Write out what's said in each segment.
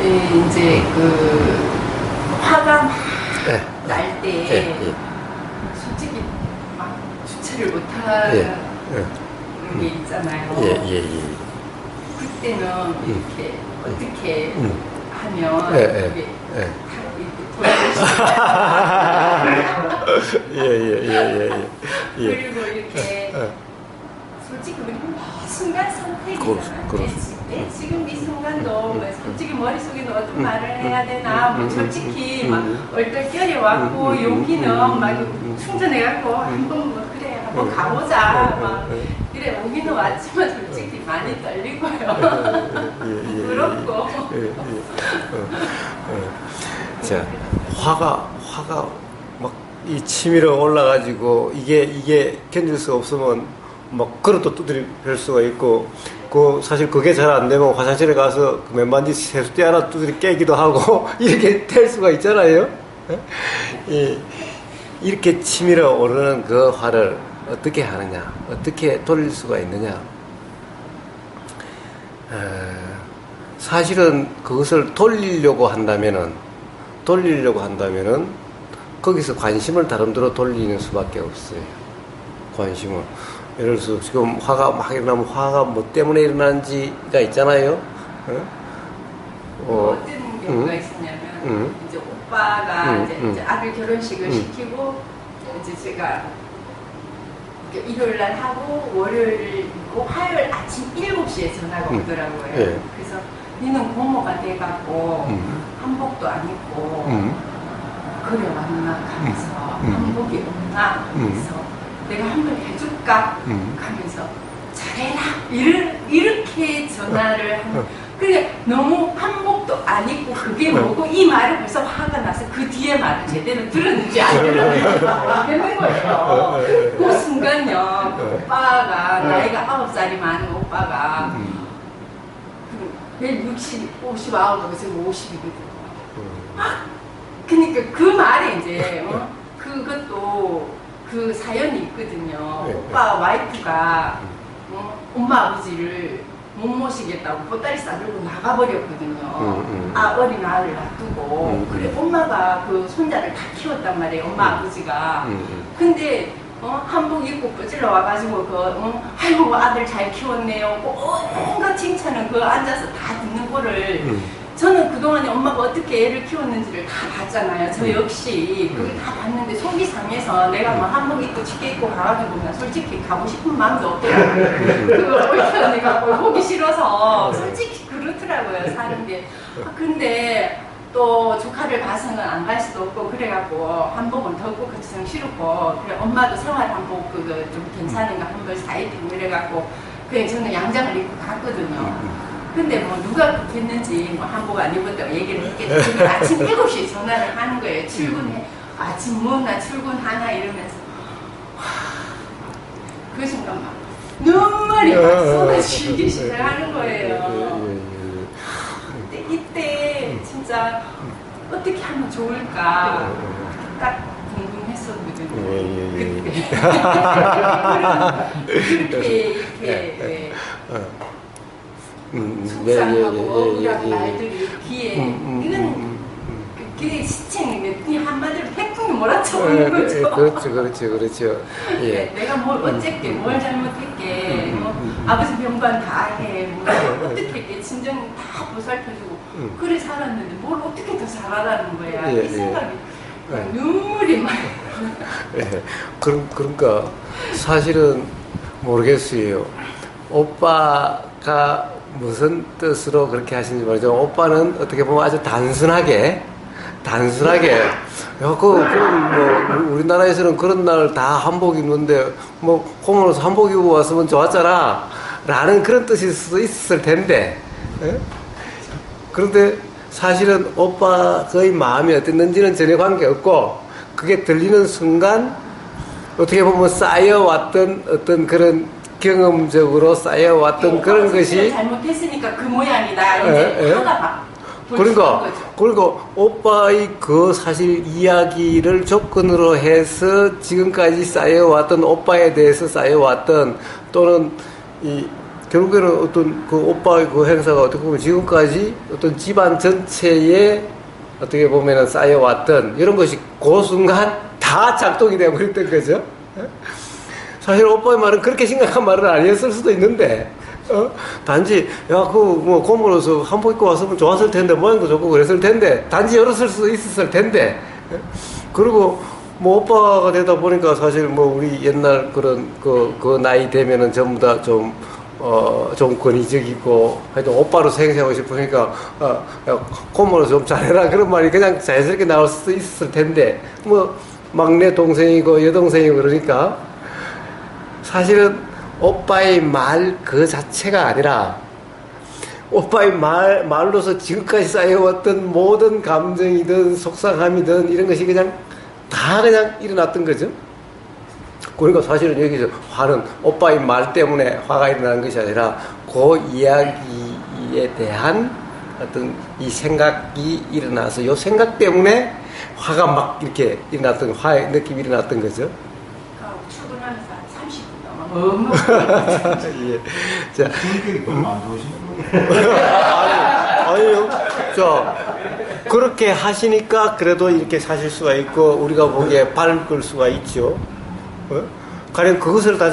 이제 그 화가 막 날 때 솔직히 막 주체를 못하는 게 있잖아요. 그때는 이렇게 어떻게 하면 그게 그리고 이렇게 솔직히 우리 순간 선택이잖아요. 지금 이 순간도 솔직히 머릿속에는 어떤 말을 해야 되나 뭐 솔직히 막 얼떨결에 왔고 용기는 막 충전해갖고 한번 뭐 그래 한번 가보자 막 그래 오기는 왔지만 솔직히 많이 떨리고요. 부럽고 자, 화가 막 이 치밀어 올라가지고 이게 견딜 수 없으면 막 그릇도 두드려 뵐 수가 있고, 사실 그게 잘 안 되면 화장실에 가서 그 맨반지 세숫대 하나 두드려 깨기도 하고 이렇게 될 수가 있잖아요. 이렇게 치밀어 오르는 그 화를 어떻게 하느냐, 어떻게 돌릴 수가 있느냐. 사실은 그것을 돌리려고 한다면은 거기서 관심을 다른 데로 돌리는 수밖에 없어요. 관심을. 예를 들어서 지금 화가 막 일어나면 화가 뭐 때문에 일어나는지가 있잖아요. 어떤 경우가 있었냐면 이제 오빠가 이제 아들 결혼식을 시키고 이제 제가 일요일 날 하고 월요일 있고 화요일 아침 7시에 전화가 오더라고요. 그래서 니는 고모가 돼갖고 한복도 안 입고 그래 왔나 하면서 한복이 없나 하면서 내가 한번 해줄까 하면서 잘해라 이렇게 전화를 하면 그래 너무 한복도 안 입고 그게 뭐고 이 말을 벌써 화가 나서 그 뒤에 말을 제대로 들었는지 안 들었는지 모르겠는 거예요. 그 순간요 그 오빠가 나이가 9살이 많은 오빠가 160, 59, 지금 50이거든요. 그러니까 그 말에 이제 그것도 그 사연이 있거든요. 오빠 와이프가 엄마 아버지를 못 모시겠다고 보따리 싸들고 나가버렸거든요. 어린 아이를 놔두고. 그래 엄마가 그 손자를 다 키웠단 말이에요. 엄마 아버지가. 근데 한복 입고 끄질러 와가지고 아이고 아들 잘 키웠네요. 온갖 칭찬은 그 앉아서 다 듣는 거를 저는 그동안에 엄마가 어떻게 애를 키웠는지를 다 봤잖아요. 저 역시 그걸 다 봤는데 속이 상해서 내가 막 한복 입고 짙게 입고 가가지고 보면 솔직히 가고 싶은 마음도 없더라고요. 그걸 옳게 언니가 보기 싫어서 솔직히 그렇더라고요. 사는 게. 근데 또 조카를 봐서는 안 갈 수도 없고 그래갖고 한복은 덥고 그치성 싫고 그래 엄마도 생활 한복 그거 좀 괜찮은 거 한 벌 사입히고 이래갖고 그냥 저는 양장을 입고 갔거든요. 근데 뭐 누가 그랬는지 뭐 한복 안 입었다고 얘기를 했겠죠. 그걸 아침 7시에 전화를 하는 거예요. 출근해. 아침 뭐나 출근하나 이러면서 그 순간 막 눈물이 막 쏟아지기 시작하는 거예요. 근데 이때 진짜 어떻게 하면 좋을까 딱 궁금했었거든요. 그때 이렇게 속상하고 억울한 말들이 귀에 이건 그게 시청이 한마디로 태풍이 몰아쳐오는 거죠. 그렇죠. 예. 내가 뭘 어쨌게 뭘 잘못했게 아버지 병관 다 해 뭐 어떻게 했게 친정 다 보살펴주고 그래 살았는데 뭘 어떻게 더 잘하라는 거야. 이 생각이 눈물이 막 그러니까 사실은 모르겠어요. 오빠가 무슨 뜻으로 그렇게 하시는지 모르죠. 오빠는 어떻게 보면 아주 단순하게 그럼 뭐 우리나라에서는 그런 날 다 한복 입는데 뭐 공원에서 한복 입고 왔으면 좋았잖아 라는 그런 뜻일 수도 있었을 텐데 그런데 사실은 오빠의 마음이 어땠는지는 전혀 관계없고 그게 들리는 순간 어떻게 보면 쌓여왔던 어떤 그런 경험적으로 쌓여왔던 그런 것이 잘못했으니까 그 모양이다 이제 화가 막 그러니까 오빠의 그 사실 이야기를 조건으로 해서 지금까지 쌓여왔던 오빠에 대해서 쌓여왔던 또는 이 결국에는 어떤 그 오빠의 그 행사가 어떻게 보면 지금까지 어떤 집안 전체에 어떻게 보면은 쌓여왔던 이런 것이 그 순간 다 작동이 되어버렸던 거죠. 사실 오빠의 말은 그렇게 심각한 말은 아니었을 수도 있는데, 단지, 야, 뭐, 고모로서 한복 입고 왔으면 좋았을 텐데, 모양도 좋고 그랬을 텐데, 단지 열었을 수도 있었을 텐데, 그리고, 뭐, 오빠가 되다 보니까 사실 뭐, 우리 옛날 그런, 그 나이 되면은 전부 다 좀 권위적이고, 하여튼 오빠로 생생하고 싶으니까, 야, 고모로 좀 잘해라. 그런 말이 그냥 자연스럽게 나올 수도 있었을 텐데, 뭐, 막내 동생이고 여동생이고 그러니까, 사실은 오빠의 말 그 자체가 아니라 오빠의 말로서 지금까지 쌓여왔던 모든 감정이든 속상함이든 이런 것이 그냥 다 그냥 일어났던 거죠. 그러니까 사실은 여기서 화는 오빠의 말 때문에 화가 일어나는 것이 아니라 그 이야기에 대한 어떤 이 생각이 일어나서 이 생각 때문에 화가 막 이렇게 일어났던 화의 느낌이 일어났던 거죠. 출근하면서 한 30분 동안 예. 자, 성격이 너무 안 좋으신 아니요. 자, 그렇게 하시니까 그래도 이렇게 사실 수가 있고, 우리가 보기에 밝을 수가 있죠. 가령 그것을 다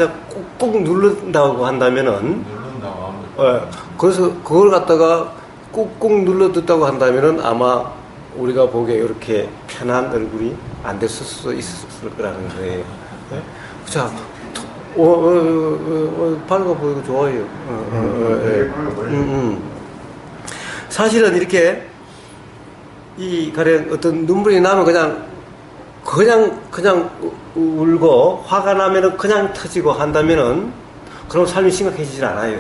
꾹꾹 누른다고 한다면은, 누른다고 합니다. 그래서 그걸 갖다가 꾹꾹 눌러 듣다고 한다면은 아마 우리가 보기에 이렇게 편한 얼굴이 안 됐을 수도 있을 거라는 거예요. 자, 밝아 보이고 좋아요. 사실은 이렇게 가령 어떤 눈물이 나면 그냥 울고 화가 나면은 그냥 터지고 한다면은 그럼 삶이 심각해지질 않아요.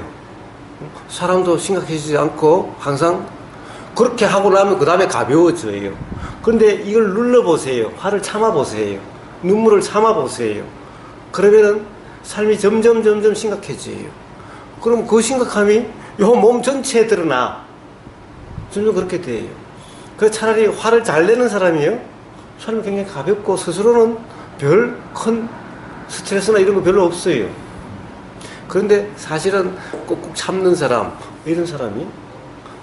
사람도 심각해지지 않고 항상 그렇게 하고 나면 그 다음에 가벼워져요. 그런데 이걸 눌러보세요. 화를 참아보세요. 눈물을 참아보세요. 그러면은 삶이 점점 심각해져요. 그럼 그 심각함이 요 몸 전체에 드러나. 점점 그렇게 돼요. 그 차라리 화를 잘 내는 사람이요. 삶이 굉장히 가볍고 스스로는 별 큰 스트레스나 이런 거 별로 없어요. 그런데 사실은 꾹꾹 참는 사람, 이런 사람이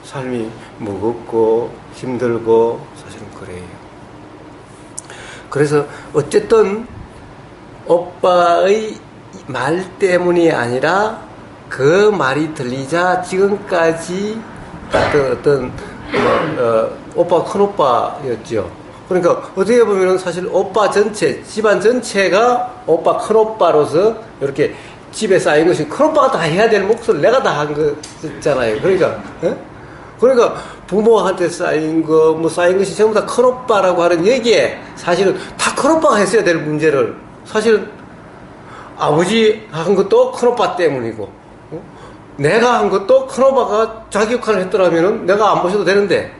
삶이 무겁고 힘들고 사실은 그래요. 그래서 어쨌든 오빠의 말 때문이 아니라 그 말이 들리자 지금까지 어떤 오빠가 큰 오빠였죠. 그러니까 어떻게 보면은 사실 오빠 전체, 집안 전체가 오빠 큰 오빠로서 이렇게 집에 쌓인 것이 큰 오빠가 다 해야 될 몫을 내가 다 한 거잖아요. 그러니까 부모한테 쌓인 것이 전부 다 큰 오빠라고 하는 얘기에 사실은 다 큰 오빠가 했어야 될 문제를 사실은 아버지 한 것도 큰 오빠 때문이고, 내가 한 것도 큰 오빠가 자기 역할을 했더라면은 내가 안 보셔도 되는데,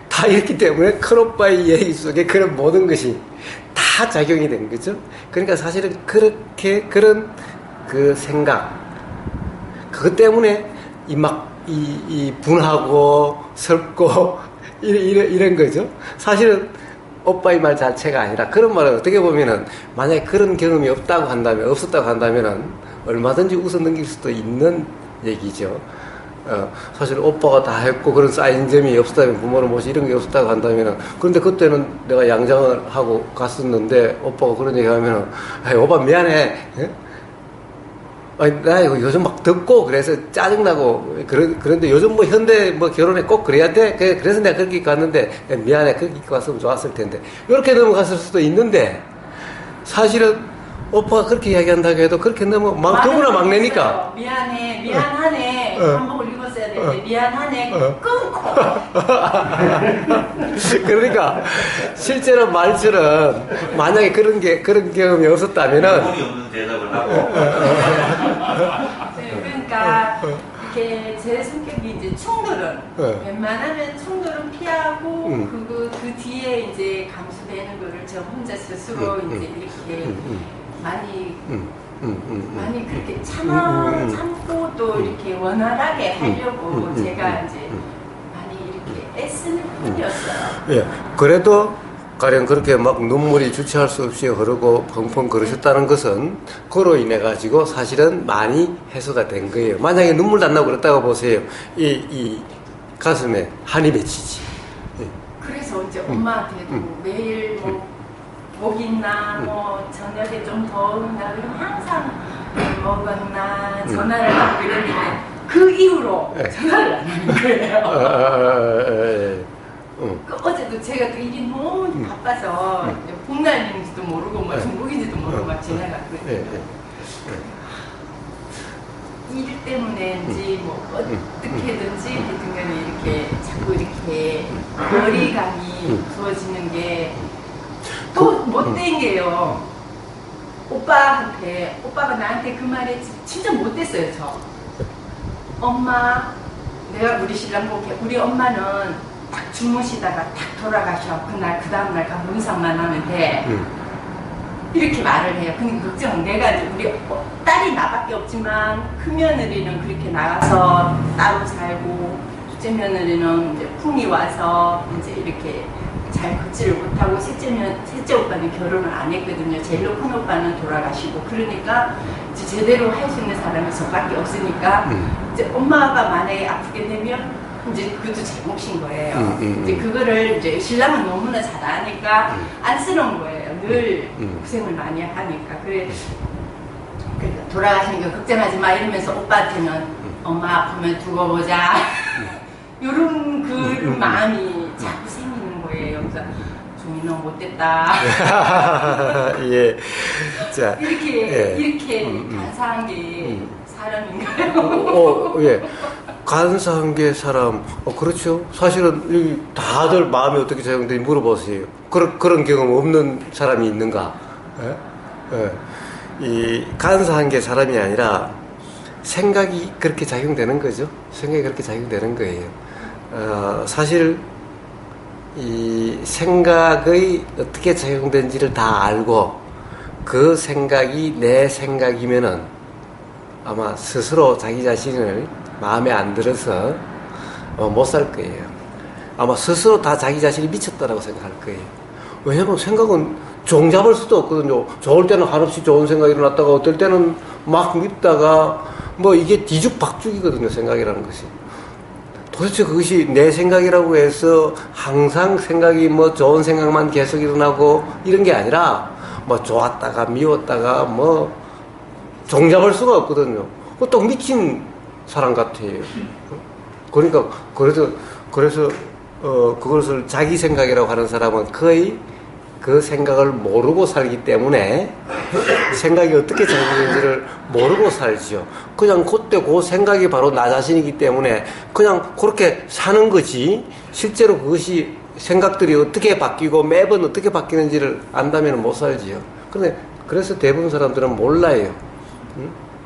다 이렇기 때문에 큰 오빠의 얘기 속에 그런 모든 것이 다 작용이 된 거죠. 그러니까 사실은 그런 그 생각, 그것 때문에 이 분하고 슬고 이런 거죠. 사실은 오빠의 말 자체가 아니라 그런 말은 어떻게 보면은 만약에 그런 경험이 없었다고 한다면은 얼마든지 웃어 넘길 수도 있는 얘기죠. 사실 오빠가 다 했고 그런 쌓인 점이 없었다면 부모를 모시 이런 게 없었다고 한다면은, 그런데 그때는 내가 양장을 하고 갔었는데 오빠가 그런 얘기 하면은, 아이 오빠 미안해. 아니, 나 이거 요즘 막 덥고 그래서 짜증나고 그런데 요즘 뭐 현대 뭐 결혼에 꼭 그래야 돼. 그래서 내가 그렇게 갔는데 미안해. 그렇게 갔으면 좋았을 텐데. 이렇게 넘어갔을 수도 있는데, 사실은 오빠가 그렇게 이야기한다고 해도 그렇게 누구나 막내니까. 미안하네. 한복을 입었어야 되는데 미안하네. 끊고. 그러니까 실제로 말처럼 만약에 그런 경험이 없었다면은 머리 없는 대답을 하고. 그러니까 이렇게 제 성격이 이제 충돌은 웬만하면 충돌은 피하고 그 뒤에 이제 감수되는 거를 저 혼자 스스로 이제 이렇게 많이 그렇게 참고 또 이렇게 원활하게 하려고 제가 이제 많이 이렇게 애쓰는 편이었어요. 예, 그래도 가령 그렇게 막 눈물이 주체할 수 없이 흐르고 펑펑 그러셨다는 것은 그로 인해 가지고 사실은 많이 해소가 된 거예요. 만약에 눈물도 안 나고 그랬다고 보세요. 이 가슴에 한이 맺히지. 그래서 이제 엄마한테도 매일 뭐 목 있나 뭐 저녁에 좀 더운다 그러면 항상 먹었나 전화를 하고 이랬는데 그 이후로 전화를 안 하는 거예요. 어제도 제가 또 일이 너무 바빠서 복날인지도 모르고 뭐 중국인지도 모르고 막 지나갔거든요. 일 때문에인지 뭐 어떻게든지 대중간에 이렇게 자꾸 이렇게 거리감이 주어지는 게 또 못된 게요. 오빠가 나한테 그 말에 진짜 못됐어요. 저 엄마, 내가 우리 신랑 보게 우리 엄마는 딱 주무시다가 딱 돌아가셔. 그날 그 다음날 가서 문상만 하면 돼. 이렇게 말을 해요. 근데 걱정 내가 이제 우리 딸이 나밖에 없지만 큰 며느리는 그렇게 나가서 따로 살고 둘째 며느리는 이제 풍이 와서 이제 이렇게 잘 걷지를 못하고 셋째 오빠는 결혼을 안 했거든요. 제일 큰 오빠는 돌아가시고 그러니까 이제 제대로 할 수 있는 사람이 저밖에 없으니까 이제 엄마가 만약에 아프게 되면 이제 그것도 제 몫인 거예요. 이제 그거를 이제 신랑은 너무나 잘 아니까 안쓰러운 거예요. 늘 고생을 많이 하니까. 그러니까 돌아가시니까 걱정하지 마 이러면서 오빠한테는 엄마 아프면 두고 보자. 이런 그 마음이 자꾸 생기는 거예요. 그래서 종이 너무 못됐다. 예. 자, 이렇게 간사한 게 사람인가요? 예. 간사한 게 사람, 그렇죠. 사실은 여기 다들 마음이 어떻게 작용되는지 물어보세요. 그런 경험 없는 사람이 있는가? 예? 예. 이 간사한 게 사람이 아니라 생각이 그렇게 작용되는 거죠. 생각이 그렇게 작용되는 거예요. 사실 이 생각의 어떻게 작용되는지를 다 알고 그 생각이 내 생각이면은 아마 스스로 자기 자신을 마음에 안 들어서 못 살 거예요. 아마 스스로 다 자기 자신이 미쳤다라고 생각할 거예요. 왜냐면 생각은 종잡을 수도 없거든요. 좋을 때는 한없이 좋은 생각이 일어났다가 어떨 때는 막 밉다가 뭐 이게 뒤죽박죽이거든요. 생각이라는 것이. 도대체 그것이 내 생각이라고 해서 항상 생각이 뭐 좋은 생각만 계속 일어나고 이런 게 아니라 뭐 좋았다가 미웠다가 뭐 종잡을 수가 없거든요. 또 미친 사람 같아요. 그러니까 그래서 그것을 자기 생각이라고 하는 사람은 거의 그 생각을 모르고 살기 때문에 생각이 어떻게 작용되는지를 모르고 살죠. 그냥 그때 그 생각이 바로 나 자신이기 때문에 그냥 그렇게 사는 거지 실제로 그것이 생각들이 어떻게 바뀌고 매번 어떻게 바뀌는지를 안다면 못 살지요. 그래서 대부분 사람들은 몰라요.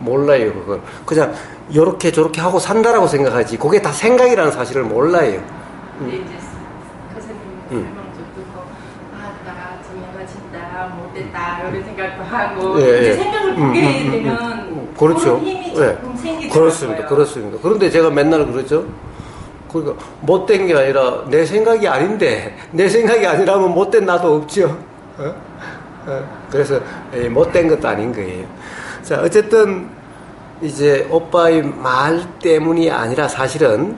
몰라요, 그걸. 그냥 요렇게 저렇게 하고 산다라고 생각하지 그게 다 생각이라는 사실을 몰라요. 근데 이제 선생님 설명 좀 듣고 나 정말 진짜 못됐다 이런 생각도 하고 이제 생각을 보게 되면 그렇죠. 그런 힘이 조금 생기더라고요. 그렇습니다. 그런데 제가 맨날 그러죠. 그러니까 못된 게 아니라 내 생각이 아닌데 내 생각이 아니라면 못된 나도 없죠. 그래서 못된 것도 아닌 거예요. 자, 어쨌든 이제 오빠의 말 때문이 아니라 사실은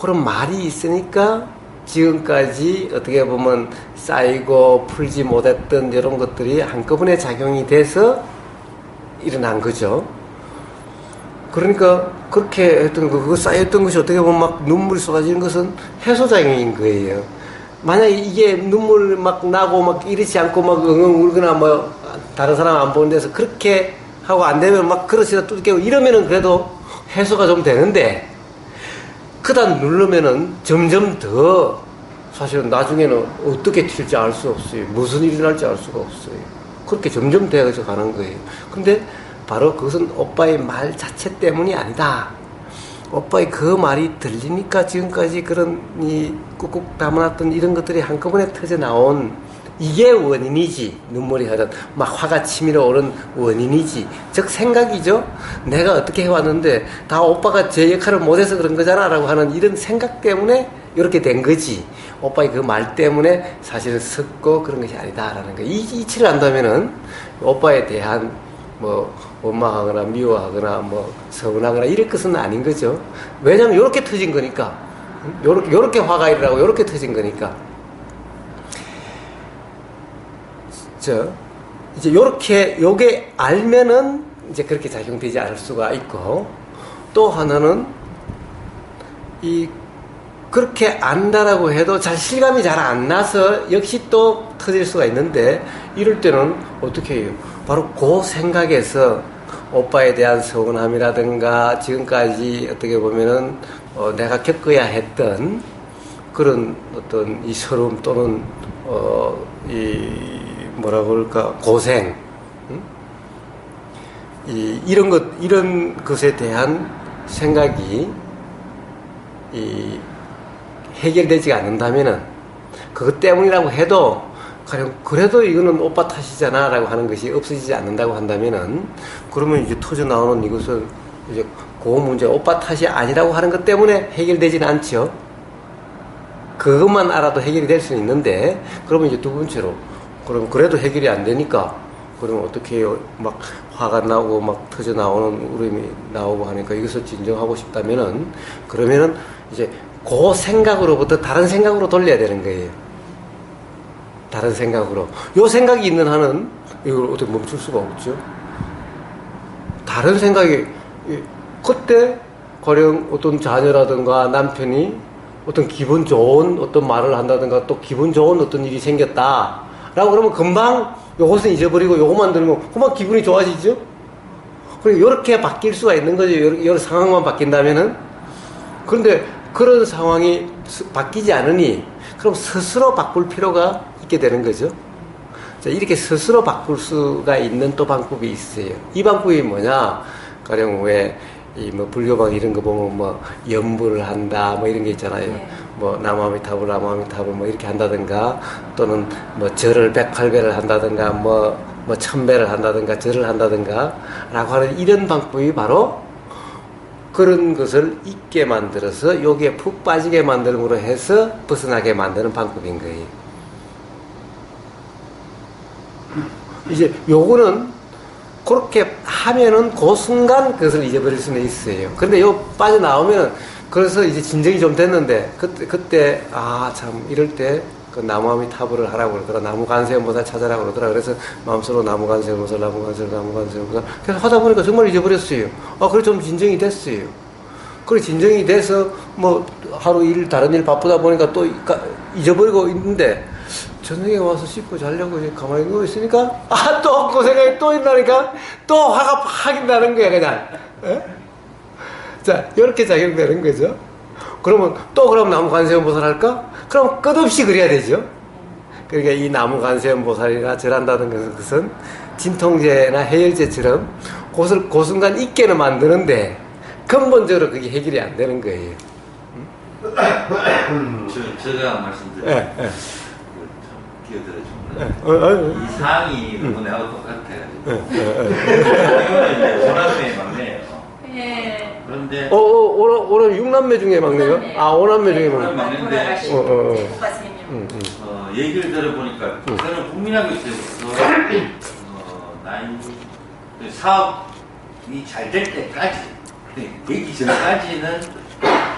그런 말이 있으니까 지금까지 어떻게 보면 쌓이고 풀지 못했던 이런 것들이 한꺼번에 작용이 돼서 일어난 거죠. 그러니까 그렇게 했던 거, 그거 쌓였던 것이 어떻게 보면 막 눈물이 쏟아지는 것은 해소작용인 거예요. 만약에 이게 눈물 막 나고 막 이렇지 않고 막 엉엉 울거나 뭐 다른 사람 안 보는 데서 그렇게 하고 안 되면 막 그릇이다 뚜드리고 이러면은 그래도 해소가 좀 되는데 그다 누르면은 점점 더 사실은 나중에는 어떻게 튈지 알 수 없어요. 무슨 일이 날지 알 수가 없어요. 그렇게 점점 되어서 가는 거예요. 근데 바로 그것은 오빠의 말 자체 때문이 아니다. 오빠의 그 말이 들리니까 지금까지 그런 이 꾹꾹 담아놨던 이런 것들이 한꺼번에 터져 나온 이게 원인이지. 눈물이 흐른 막 화가 치밀어 오른 원인이지. 즉 생각이죠. 내가 어떻게 해왔는데 다 오빠가 제 역할을 못해서 그런 거잖아 라고 하는 이런 생각 때문에 이렇게 된 거지. 오빠의 그 말 때문에 사실은 섰고 그런 것이 아니다라는 거. 이 이치를 안다면은 오빠에 대한 뭐 원망하거나 미워하거나 뭐 서운하거나 이럴 것은 아닌 거죠. 왜냐면 요렇게 터진 거니까. 요렇게 화가 일어나고 요렇게 터진 거니까. 이제 요게 알면은 이제 그렇게 작용되지 않을 수가 있고, 또 하나는 그렇게 안다라고 해도 실감이 잘 안 나서 역시 또 터질 수가 있는데, 이럴 때는 어떻게 해요? 바로 그 생각에서 오빠에 대한 서운함이라든가 지금까지 어떻게 보면은 내가 겪어야 했던 그런 어떤 이 서러움 또는 이 뭐라고 그럴까 고생, 이런 것에 대한 생각이 해결되지 않는다면은 그것 때문이라고 해도 그래도 이거는 오빠 탓이잖아 라고 하는 것이 없어지지 않는다고 한다면은, 그러면 이제 터져 나오는 이것은 이제 그 문제 오빠 탓이 아니라고 하는 것 때문에 해결되지는 않죠. 그것만 알아도 해결이 될 수는 있는데, 그러면 이제 두 번째로 그럼 그래도 해결이 안 되니까 그러면 어떻게 해요? 막 화가 나고 막 터져 나오는 울음이 나오고 하니까 이것을 진정하고 싶다면은, 그러면은 이제 그 생각으로부터 다른 생각으로 돌려야 되는 거예요. 다른 생각으로. 요 생각이 있는 한은 이걸 어떻게 멈출 수가 없죠. 다른 생각이, 그때 가령 어떤 자녀라든가 남편이 어떤 기분 좋은 어떤 말을 한다든가 또 기분 좋은 어떤 일이 생겼다 라고 그러면 금방 요것은 잊어버리고 요것만 들면 금방 기분이 좋아지죠. 그리고 요렇게 바뀔 수가 있는 거죠. 여러 상황만 바뀐다면은. 그런데 그런 상황이 바뀌지 않으니 그럼 스스로 바꿀 필요가 있게 되는 거죠. 자, 이렇게 스스로 바꿀 수가 있는 또 방법이 있어요. 이 방법이 뭐냐? 가령 뭐 불교방 이런 거 보면 뭐 염불을 한다 뭐 이런 게 있잖아요. 네. 뭐 나무아미타불 뭐 이렇게 한다든가, 또는 뭐 절을 108배를 한다든가 뭐 1000배를 한다든가 절을 한다든가 라고 하는 이런 방법이 바로 그런 것을 잊게 만들어서 여기에 푹 빠지게 만들므로 해서 벗어나게 만드는 방법인 거예요. 이제 요거는 그렇게 하면은 그 순간 그것을 잊어버릴 수는 있어요. 근데 요 빠져나오면은, 그래서 이제 진정이 좀 됐는데, 그때, 참, 이럴 때, 그 나무아미타불을 하라고 그러더라. 나무관세음보살 찾아라고 그러더라. 그래서 마음속으로 나무관세음보살. 그래서 하다 보니까 정말 잊어버렸어요. 그래 좀 진정이 됐어요. 그래 진정이 돼서 뭐 하루 다른 일 바쁘다 보니까 또 잊어버리고 있는데, 저녁에 와서 씻고 자려고 이제 가만히 누워있으니까, 또 그 생각이 또 있다니까, 또 화가 팍 나는 거야, 그냥. 에? 자, 이렇게 작용되는 거죠. 그러면 그럼 나무관세음보살 할까? 그럼 끝없이 그래야 되죠. 그러니까 이 나무관세음보살이나 절한다는 것은 진통제나 해열제처럼 그 순간 잊게는 만드는데, 근본적으로 그게 해결이 안 되는 거예요. 제가 말씀드린 기어들어주는 이 사항이 너무 내가 똑같아요. 이거는 오남매 막내예요. 예. 그런데 오남 6남매 중에 막내요? 5남매 중에 막내. 막내인데 오빠 3명. 얘기를 들어보니까 저는 국민학교 때부터 사업이 잘 될 때까지, 되기 전까지는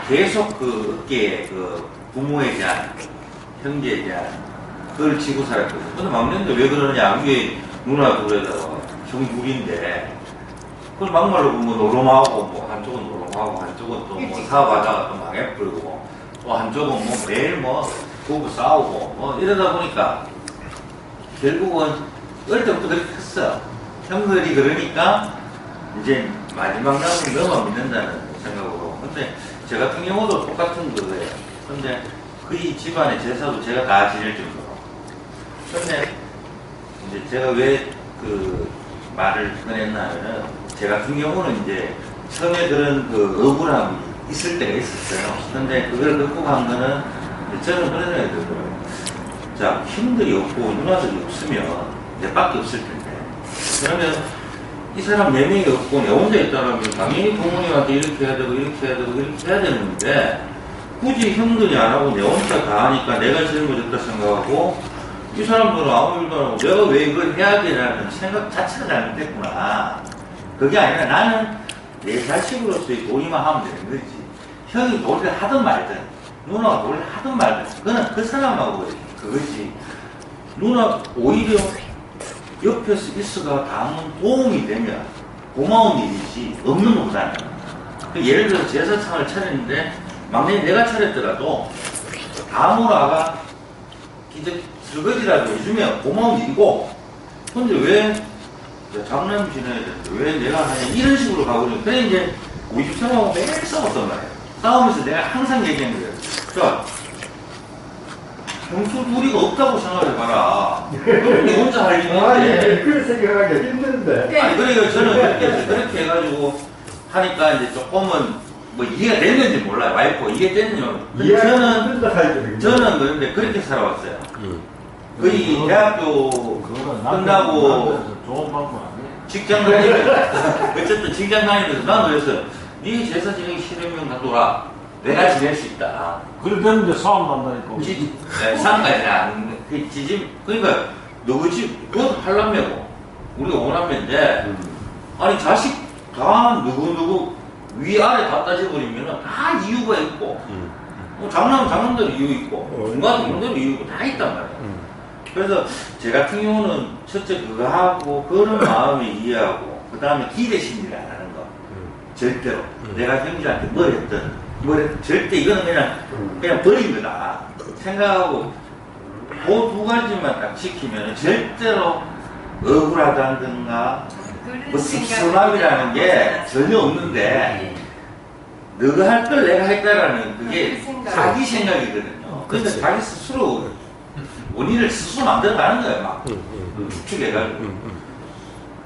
계속 그 업계에 그 부모에 대한, 형제에 대한 그걸 지고 살았거든요. 근데 막내인데 왜 그러느냐? 그게 누나 둘에다가 형 둘인데, 그걸 막말로 뭐 노름하고, 뭐 한쪽은 노름하고, 한쪽은 또 뭐 사업하다가 또 망해버리고, 또 한쪽은 뭐 매일 뭐 부부 싸우고, 뭐 이러다 보니까 결국은 어릴 때부터 그렇게 컸어요. 형들이 그러니까 이제 마지막 남은 너만 믿는다는 생각으로. 근데 제 같은 경우도 똑같은 거예요. 근데 거의 집안의 제사도 제가 다 지낼 정도로. 근데 이제 제가 왜 그 말을 꺼냈냐면은, 제 같은 경우는 이제 처음에 그런 그 억울함이 있을 때가 있었어요. 근데 그걸 극복한 거는, 저는 그런 생각이 들더라고요. 자, 형들이 없고 누나들이 없으면 내 밖에 없을 텐데, 그러면 이 사람 4명이 없고 내 혼자 있다면 당연히 부모님한테 이렇게 해야 되고 이렇게 해야 되고 이렇게 해야 되는데, 굳이 형들이 안 하고 내 혼자 다 하니까 내가 잘못했다 생각하고 이 사람들은 아무 일도 안 하고 내가 왜 이걸 해야 되냐는 생각 자체가 잘못됐구나. 그게 아니라 나는 내 자식으로서의 도리만 하면 되는 거지. 형이 도리를 하든 말든 누나가 도리를 하든 말든 그거는 그 사람하고 그거지. 누나 오히려 옆에서 있어가 다음은 도움이 되면 고마운 일이지 없는 것보다는. 예를 들어서 제사상을 차렸는데 막내 내가 차렸더라도 다음으로 아가 이제 설거지라도 해주면 고마운 일이고, 근데 왜 장남 지내야 되는데 왜 내가 하냐 이런 식으로 가거든요. 그래 이제 우리 집 사람하고 매일 싸웠단 말이에요. 싸우면서 내가 항상 얘기하는 거예요. 자, 형수 둘이가 없다고 생각해봐라. 네 혼자 할 일인데. 그런 생각하기 힘든데. 아니 그러니까 저는 그렇게 해가지고 하니까 이제 조금은 뭐 이해가 됐는지 몰라요. 와이프가 이해됐는지 몰라요. 저는 그런데 그렇게 살아왔어요. 거의 대학교 끝나고 좋은 방법 아니에요? 직장 다니면서 어쨌든 직장 다니면서 난 그랬어요. 네 제사 지내기 싫으면 가둬라. 내가 지낼 수 있다. 그래 되는데 싸움 난다니까. 상가지 안. 그러니까 너희 집 그것도 팔남매고 우리가 오남매인데 아니 자식 다 누구 위아래 다 따져버리면 다 이유가 있고 뭐 장남대로 이유 있고 중간 동대로 이유 있고 다 있단 말이에요. 그래서 제 같은 경우는 첫째 그거 하고 그런 마음을 이해하고 그 다음에 기대심이라 안 하는 거 절대로 내가 형제한테 뭘 했든 절대 이거는 그냥 버린 거다 생각하고 그 두 가지만 딱 지키면 절대로 억울하다든가 뭐 씁쓸함이라는 게 전혀 없는데 너가 할 걸 내가 했다라는 그게 자기 생각이거든요. 그래서 자기 스스로 원인을 스스로 만들어가는 거예요. 막 추측해가지고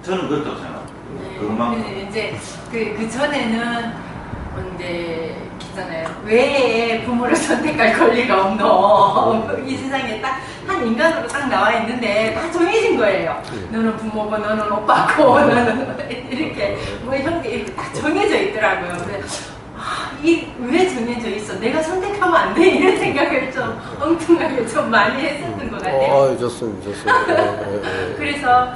저는 그렇다고 생각합니다. 그것만 이제 그 전에는 이제 있잖아요. 왜 부모를 선택할 권리가 없노? 이 세상에 딱 한 인간으로 딱 나와 있는데 다 정해진 거예요. 너는 부모고 너는 오빠고 너는 이렇게 뭐 형제 이렇게 딱 정해져 있더라고요. 그래서 왜 정해져 있어? 내가 선택하면 안 돼? 이런 생각을 좀 엉뚱하게 좀 많이 했었던 것 같아요. 좋습니다. 그래서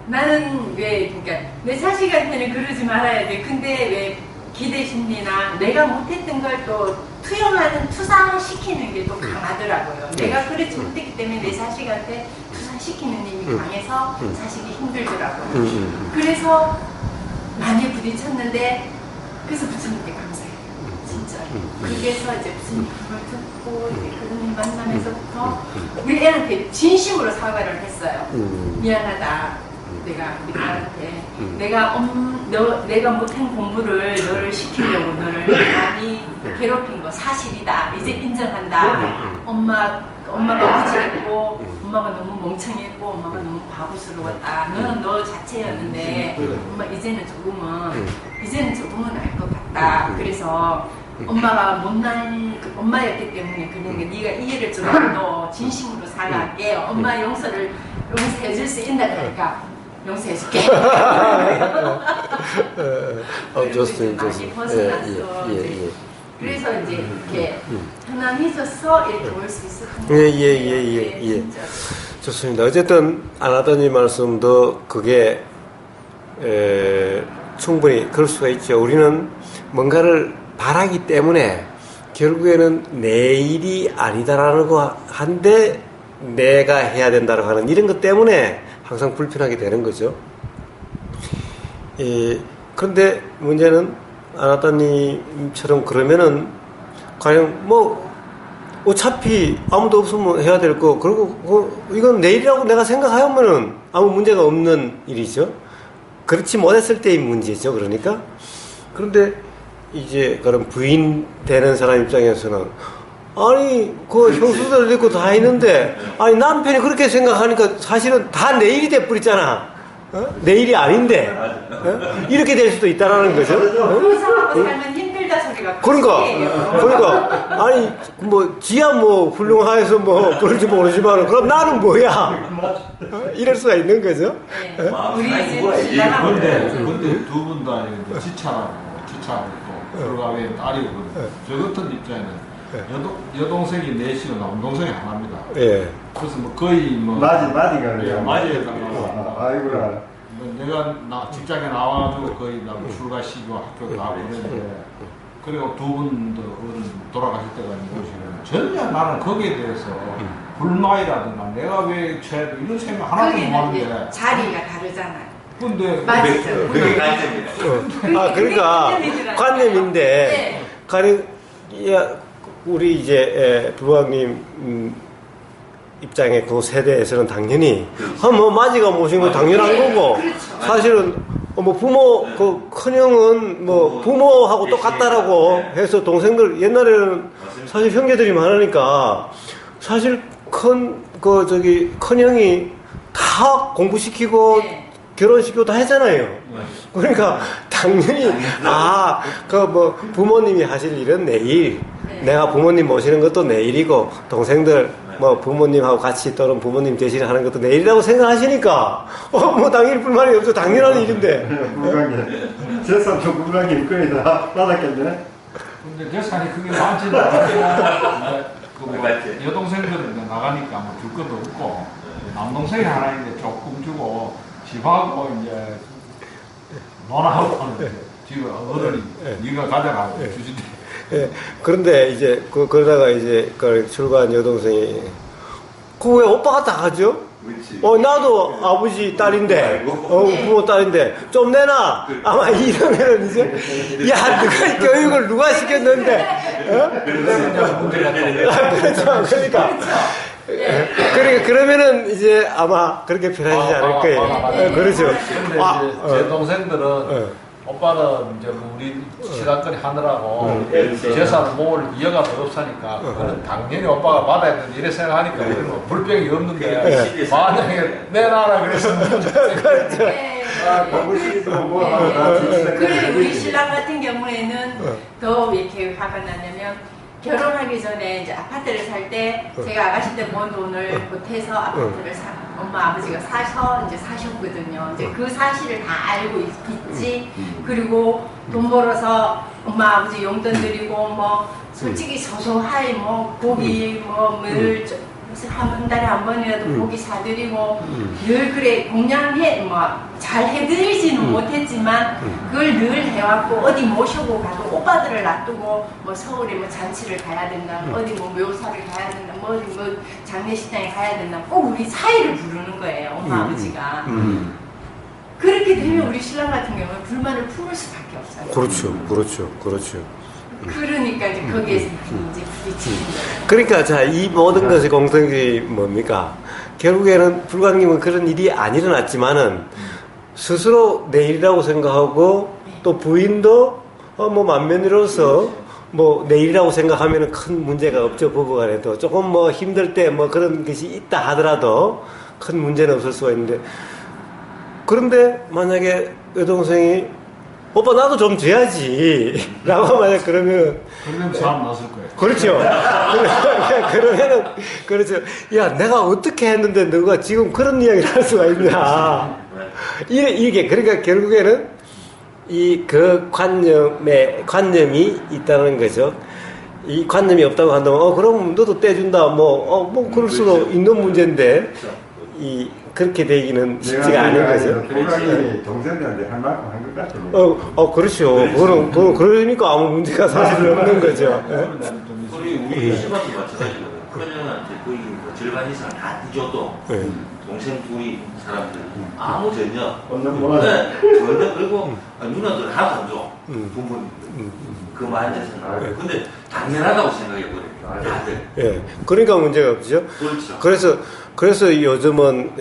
나는 왜 그러니까 내 자식한테는 그러지 말아야 돼. 근데 왜 기대 심리나 내가 못했던 걸 또 투영하는 투사시키는 게 또 강하더라고요. 내가 그렇지 못했기 때문에 내 자식한테 투사시키는 힘이 강해서 자식이 힘들더라고요. 그래서 많이 부딪혔는데 그래서 부처님께 감사해요. 진짜. 그래서 이제 부처님 그걸 듣고 이제 그런 만나면서부터 우리 애한테 진심으로 사과를 했어요. 미안하다. 내가 우리 딸한테 내가 못한 공부를 너를 시키려고 너를 많이 괴롭힌 거 사실이다. 이제 인정한다. 엄마가 부지했고 엄마가 너무 멍청했고 엄마가 너무 바보스러웠다. 너는 너 자체였는데 엄마 이제는 조금은 알 것 같다. 그래서 엄마가 못난 엄마였기 때문에 그러니까 네가 이해를 좀 너 진심으로 사과할게. 엄마 용서해줄 수 있다니까. 용서해줄게. 좋습니다. 많이 벗어났어. 그래서 이제 이렇게 편안해져서 이렇게 올 수 있었던 것 예. 좋습니다. 어쨌든 아나타님 말씀도 그게 충분히 그럴 수가 있죠. 우리는 뭔가를 바라기 때문에 결국에는 내 일이 아니다라는 거 한데 내가 해야 된다고 하는 이런 것 때문에 항상 불편하게 되는 거죠. 그런데 문제는 아나타님처럼 그러면은 과연 뭐 어차피 아무도 없으면 해야 될 거 그리고 이건 내일이라고 내가 생각하면은 아무 문제가 없는 일이죠. 그렇지 못했을 때의 문제죠. 그러니까 그런데 이제 그런 부인 되는 사람 입장에서는 아니 그 형수들 있고 다 있는데 아니 남편이 그렇게 생각하니까 사실은 다 내일이 돼버렸잖아. 내일이 아닌데 이렇게 될 수도 있다라는 거죠. 그렇게 살면 힘들다 소리가 그러니까 아니 뭐 지야 뭐 훌륭해서 뭐 그런지 모르지만 그럼 나는 뭐야? 이럴 수가 있는 거죠. 네. 우리 이제 근데 두 분 다 지차하고 또 서로가 왜 딸이거든요. 저 같은 입장에는 여동생이 넷이고 남동생이 하나입니다. 예. 그래서 뭐 거의 뭐 마디가 예, 그래요. 맞이에다가 아이고라. 내가 직장에 나와가지고 거의 나 출가 시고 학교 가고 그랬는데 그리고 두 분도 어른 돌아가실 때가 있는 전혀 나는 거기에 대해서 불만이라든가 내가 왜 최고 이런 생각 하나도 못 거기는 이제 하는데 자리가 다르잖아요. 근데 맞아요. 그게 관점입니다. 아, 그러니까 관념인데, 네. 가령, 야, 우리 이제, 부왕님, 입장에 그 세대에서는 당연히, 뭐, 마지가 모신 건 당연한 거고, 그렇죠. 사실은, 뭐, 부모, 그, 큰형은 뭐, 부모하고 똑같다라고 해서 동생들, 옛날에는 사실 형제들이 많으니까, 사실 큰형이 다 공부시키고, 네. 결혼시키고 다 했잖아요. 그러니까 당연히 부모님이 하실 일은 내일, 네. 내가 부모님 모시는 것도 내일이고 동생들 뭐 부모님하고 같이 또는 부모님 대신 하는 것도 내일이라고 생각하시니까 뭐 당연히 불만이 없어. 당연한 일인데. 불가게. 재산도 불가게 거의 다 받았겠네. 근데 재산이 그게 많지는 않고 뭐 맞지. 여동생들은 이제 나가니까 뭐 줄 것도 없고 남동생이 하나 있는데 조금 주고 집하고 이제 논하고 하는데 지금 어른이 네가 가져가고 주신대. 예. 그런데 이제 그러다가 이제 그 출가한 여동생이 그 왜 오빠가 다 가죠? 그렇지. 나도 아버지 딸인데, 부모 딸인데, 좀 내놔! 아마 이러면은 이제, 야, 누가 교육을 누가 시켰는데, 문제가 그렇죠. 그러니까 그러면은 이제 아마 그렇게 변하지 않을 거예요. 그렇죠. 근데 이제 제 동생들은 오빠는 이제 뭐 우리 시간거리 하느라고 재산을 모을 이유가 없으니까 그거는 당연히 오빠가 받아야 된다 이래 생각하니까 우리는 뭐 불평이 없는데 만약에 내놔라 그랬으면 그렇죠. 네. 공부시키고 뭐 하고 다 그래 우리 신랑 같은 경우에는 더 이렇게 화가 나냐면 결혼하기 전에 이제 아파트를 살 때 제가 아가씨 때 번 돈을 보태서 아파트를 엄마 아버지가 사서 이제 사셨거든요. 이제 그 사실을 다 알고 있지. 그리고 돈 벌어서 엄마 아버지 용돈 드리고 뭐 솔직히 소소하이 뭐 고기 뭐물 한 달에 한 번이라도 고기 사드리고 늘 그래 공양해 뭐 잘 해드리지는 못했지만 그걸 늘 해왔고 어디 모셔고 가도 오빠들을 놔두고 뭐 서울에 뭐 잔치를 가야 된다 어디 뭐 묘사를 가야 된다 뭐 어디 뭐 장례식장에 가야 된다 꼭 우리 사이를 부르는 거예요 엄마 아버지가 그렇게 되면 우리 신랑 같은 경우는 불만을 품을 수밖에 없어요. 그렇죠. 그러니까 이제 거기에서 이제 부딪히는 거예요. 그러니까 자, 이 모든 것의 공통점이 뭡니까? 결국에는 불광님은 그런 일이 안 일어났지만은 스스로 내일이라고 생각하고 또 부인도 뭐 만면으로서 뭐 내일이라고 생각하면은 큰 문제가 없죠. 부부간에도 조금 뭐 힘들 때 뭐 그런 것이 있다 하더라도 큰 문제는 없을 수가 있는데 그런데 만약에 여동생이 오빠 나도 좀 줘야지 라고 만약 그러면 싸움 났을 거예요. 그렇죠. 그러면은 그렇죠. 야 내가 어떻게 했는데 너가 지금 그런 이야기를 할 수가 있냐. 이게 그러니까 결국에는 이 그 관념이 있다는 거죠. 이 관념이 없다고 한다면 그럼 너도 떼준다 뭐 그럴 수도 있는 문제인데 그렇게 되기는 쉽지가 않은 거죠. 불가게 동생들한테 할 만큼 한 것 같아요. 그렇죠. 그거는 그러니까 아무 문제가 사실 없는 거죠. 우리 시바도 마찬가지거든요. 큰형한테 거의 뭐 절반 이상 다 뒤져도 동생 둘이 사람들 아무 전혀 전혀 그리고 누나들 하나도 안 줘. 부모님들 그 마인드 생각해요. 근데 당연하다고 생각해버려요. 다들. 예, 그러니까 문제가 없죠. 그렇죠. 그래서 요즘은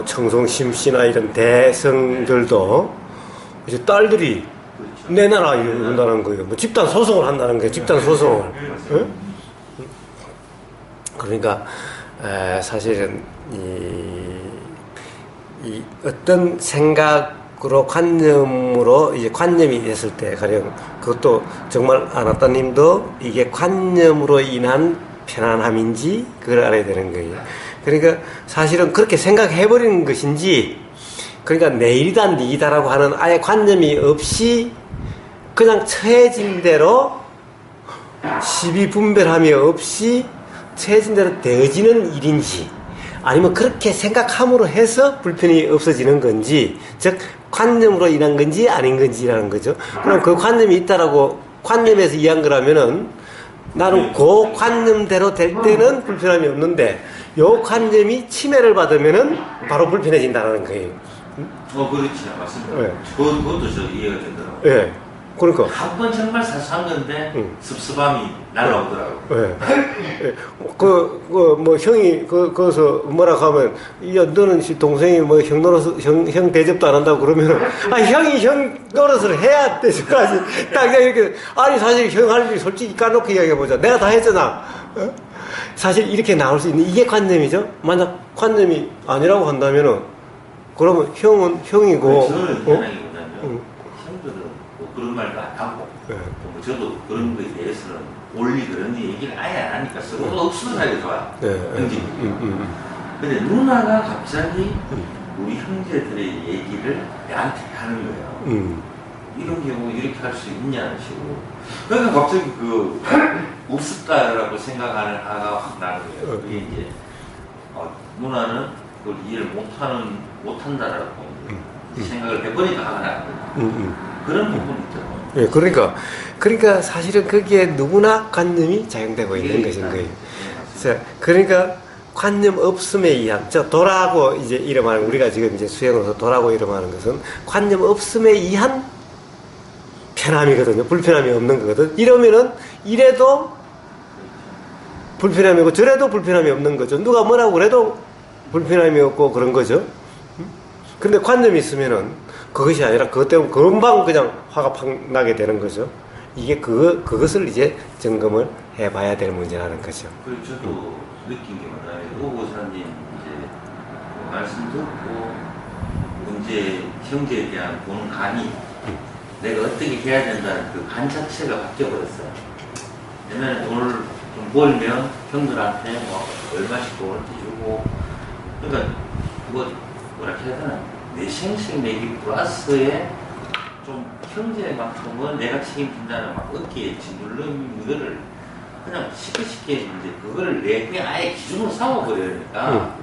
청송심 씨나 이런 대성들도 이제 딸들이 그렇죠. 내놔라 이런다는 거예요. 뭐 집단 소송을 한다는 거예요. 집단 소송을. 예? 그러니까 사실은 이 어떤 생각으로 관념으로 이제 관념이 있을 때 가령 그것도 정말 아나따님도 이게 관념으로 인한 편안함인지 그걸 알아야 되는 거예요. 그러니까 사실은 그렇게 생각해버리는 것인지 그러니까 내일이다 니이다라고 하는 아예 관념이 없이 그냥 처해진 대로 시비 분별함이 없이 처해진대로 되어지는 일인지 아니면 그렇게 생각함으로 해서 불편이 없어지는 건지 즉 관념으로 인한 건지 아닌 건지라는 거죠. 그럼 그 관념이 있다라고 관념에서 이해한 거라면은 나는 그 관념대로 될 때는 불편함이 없는데 요 관념이 침해를 받으면은 바로 불편해진다는 거예요. 그렇지. 맞습니다. 네. 그것도 저 이해가 되더라고요. 예. 그러니까. 한 번 정말 사소한 건데 섭섭함이 날라오더라고요. 예. 뭐, 형이, 거기서 뭐라고 하면, 야, 너는 동생이 뭐, 형 노릇, 형 대접도 안 한다고 그러면은, 형이 형 노릇을 해야 되지까지. 딱 이렇게, 아니, 사실 형 할 일 솔직히 까놓고 이야기해보자. 내가 다 했잖아. 어? 사실 이렇게 나올 수 있는, 이게 관념이죠? 만약 관념이 아니라고 한다면은, 그러면 형은 형이고, 저는 희한하기보다는 형들은 뭐 그런 말도 안 하고, 네. 뭐 저도 그런 거에 대해서는 올리 그런 얘기를 아예 안 하니까 서로 억수로 살기 좋아요. 네. 형제끼리. 근데 누나가 갑자기 우리 형제들의 얘기를 나한테 하는 거예요. 이런 경우 이렇게 할 수 있냐는 식으로. 그러니까 갑자기 우습다라고 생각하는 하가 확 나는 거예요. 그게 이제 누나는 그걸 이해를 못한다라고 생각을 해보니까 화가 나는 거예요. 그런 부분이 있죠. 예, 그러니까 사실은 거기에 누구나 관념이 작용되고 있는 것인 거예요. 자, 그러니까 관념 없음에 의한, 도라고 이제 이름하는, 우리가 지금 이제 수행으로서 도라고 이름하는 것은 관념 없음에 의한 편함이거든요. 불편함이 없는 거거든. 이러면은, 이래도 불편함이고, 저래도 불편함이 없는 거죠. 누가 뭐라고 그래도 불편함이 없고 그런 거죠. 근데 관념이 있으면은, 그것이 아니라 그것 때문에 금방 그냥 화가 팍 나게 되는 거죠. 이게 그것을 이제 점검을 해봐야 될 문제라는 거죠. 그리고 저도 느낀 게 뭐냐면 오고사님 이제 말씀 듣고 문제 형제에 대한 보는 간이 내가 어떻게 해야 된다는 그 간 자체가 바뀌어버렸어요. 왜냐면 돈을 좀 벌면 형들한테 뭐 얼마씩 돈을 주고 그러니까 뭐라 해야 되나 내 생식 내기 플러스에 좀 형제만큼은 내가 책임진다는 막 어깨에 짓누르는 거를 그냥 쉽게 이제 그거를 그냥 아예 기준으로 삼아버리니까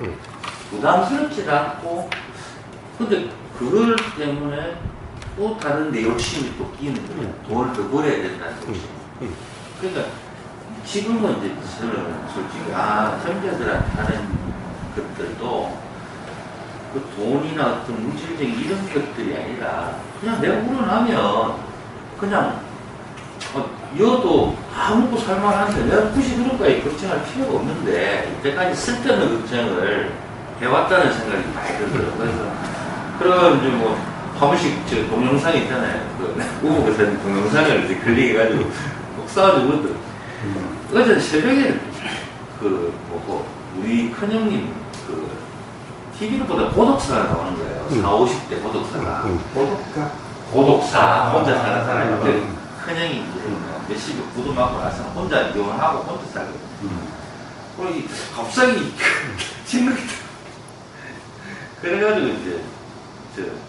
부담스럽지도 않고 근데 그걸 때문에 또 다른 내 욕심이 또 끼는 거예요. 돈을 더 벌어야 된다는 욕심. 그러니까 지금은 이제 저는 솔직히 형제들한테 하는 것들도 그 돈이나 어떤 물질적인 이런 것들이 아니라 그냥 내가 우러나면 그냥 여도 먹고 살만한데 내가 굳이 그런거에 걱정할 필요가 없는데 이때까지 쓸데없는 걱정을 해왔다는 생각이 많이 들더라고요. 그래서 이제 뭐 한 번씩 저 동영상 있잖아요. 우보가 사진 동영상을 이제 클릭해가지고 꼭 싸워주거든. 어제 새벽에 우리 큰형님 TV를 보다 고독사가 나오는 거예요. 40, 50대 고독사가. 고독사. 혼자 사는 사람인데, 큰형이 이제 몇십에 구두 맞고 나서 혼자 이혼하고 혼자 살거든요. 그리고 갑자기 생각이 그래가지고 이제,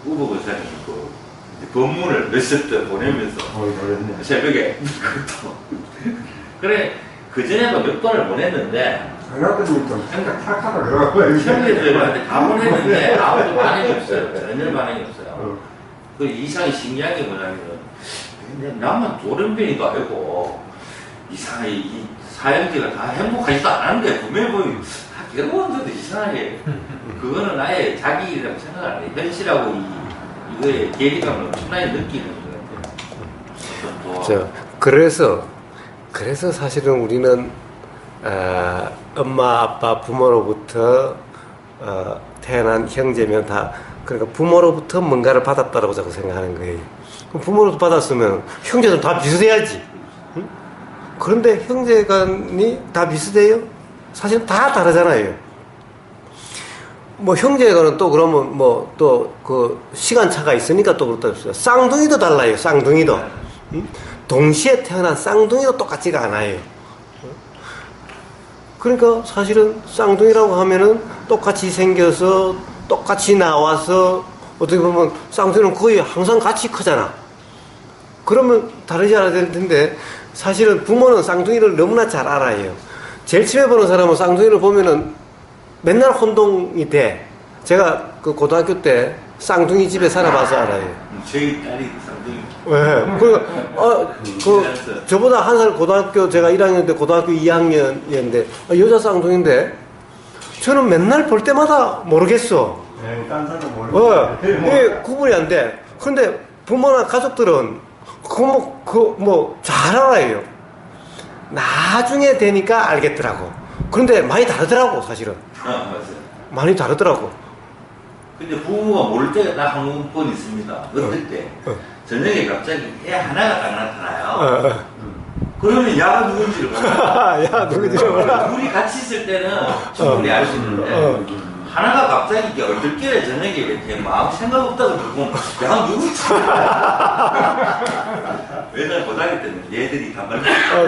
우보 권사님 법문을 몇십 대 보내면서 새벽에 그래, 그전에도 몇 번을 보냈는데, 그래가지고 좀 생각 탁하다 그러고 형제들한테 다 보냈는데 아무도 반응이 없어요. 전혀 반응이 없어요. 그 이상이 신기한 게 뭐냐면 나만 돌연변이도 아니고 이상하게 이 사형제가 다 행복하지도 않은데 분명히 보면 괴로운데도 이상하게 그거는 아예 자기 일이라고 생각 안 해. 현실하고 이거의 괴리감을 엄청나게 느끼는 것 같아요. 그래서 사실은 우리는 엄마, 아빠, 부모로부터 태어난 형제면 다 그러니까 부모로부터 뭔가를 받았다라고 자꾸 생각하는 거예요. 그럼 부모로부터 받았으면 형제들 다 비슷해야지. 응? 그런데 형제간이 다 비슷해요? 사실은 다 다르잖아요. 뭐 형제간은 또 그러면 뭐 또 그 시간차가 있으니까 또 그렇다 했어요. 쌍둥이도 달라요. 쌍둥이도. 응? 동시에 태어난 쌍둥이도 똑같지가 않아요. 그러니까 사실은 쌍둥이라고 하면은 똑같이 생겨서 똑같이 나와서 어떻게 보면 쌍둥이는 거의 항상 같이 크잖아. 그러면 다르지 않아야 될 텐데 사실은 부모는 쌍둥이를 너무나 잘 알아요. 제일 처음에 보는 사람은 쌍둥이를 보면은 맨날 혼동이 돼. 제가 그 고등학교 때 쌍둥이 집에 살아봐서 알아요. 저희 딸이 쌍둥이. 네. 저보다 한 살 고등학교, 제가 1학년 때 고등학교 2학년이었는데, 여자 쌍둥이인데, 저는 맨날 볼 때마다 모르겠어. 네, 딴 사람 모르겠어요. 이게 구분이 안 돼. 근데 부모나 가족들은, 잘 알아요. 나중에 되니까 알겠더라고. 그런데 많이 다르더라고, 사실은. 맞아요. 많이 다르더라고. 근데 부모가 모를 때가 딱 한 번 있습니다. 어떨 때 저녁에 갑자기 애 하나가 딱 나타나요. 그러면 야가 누군지를 몰라. 야, 누구지? 몰라. 둘이 같이 있을 때는 충분히 알 수 있는데 하나가 갑자기 이렇게 얼떨결에 저녁에 이렇게 마음 생각 없다고 그러고 야가 누군지 왜냐면 고등학교 때는 얘들이 다 말려.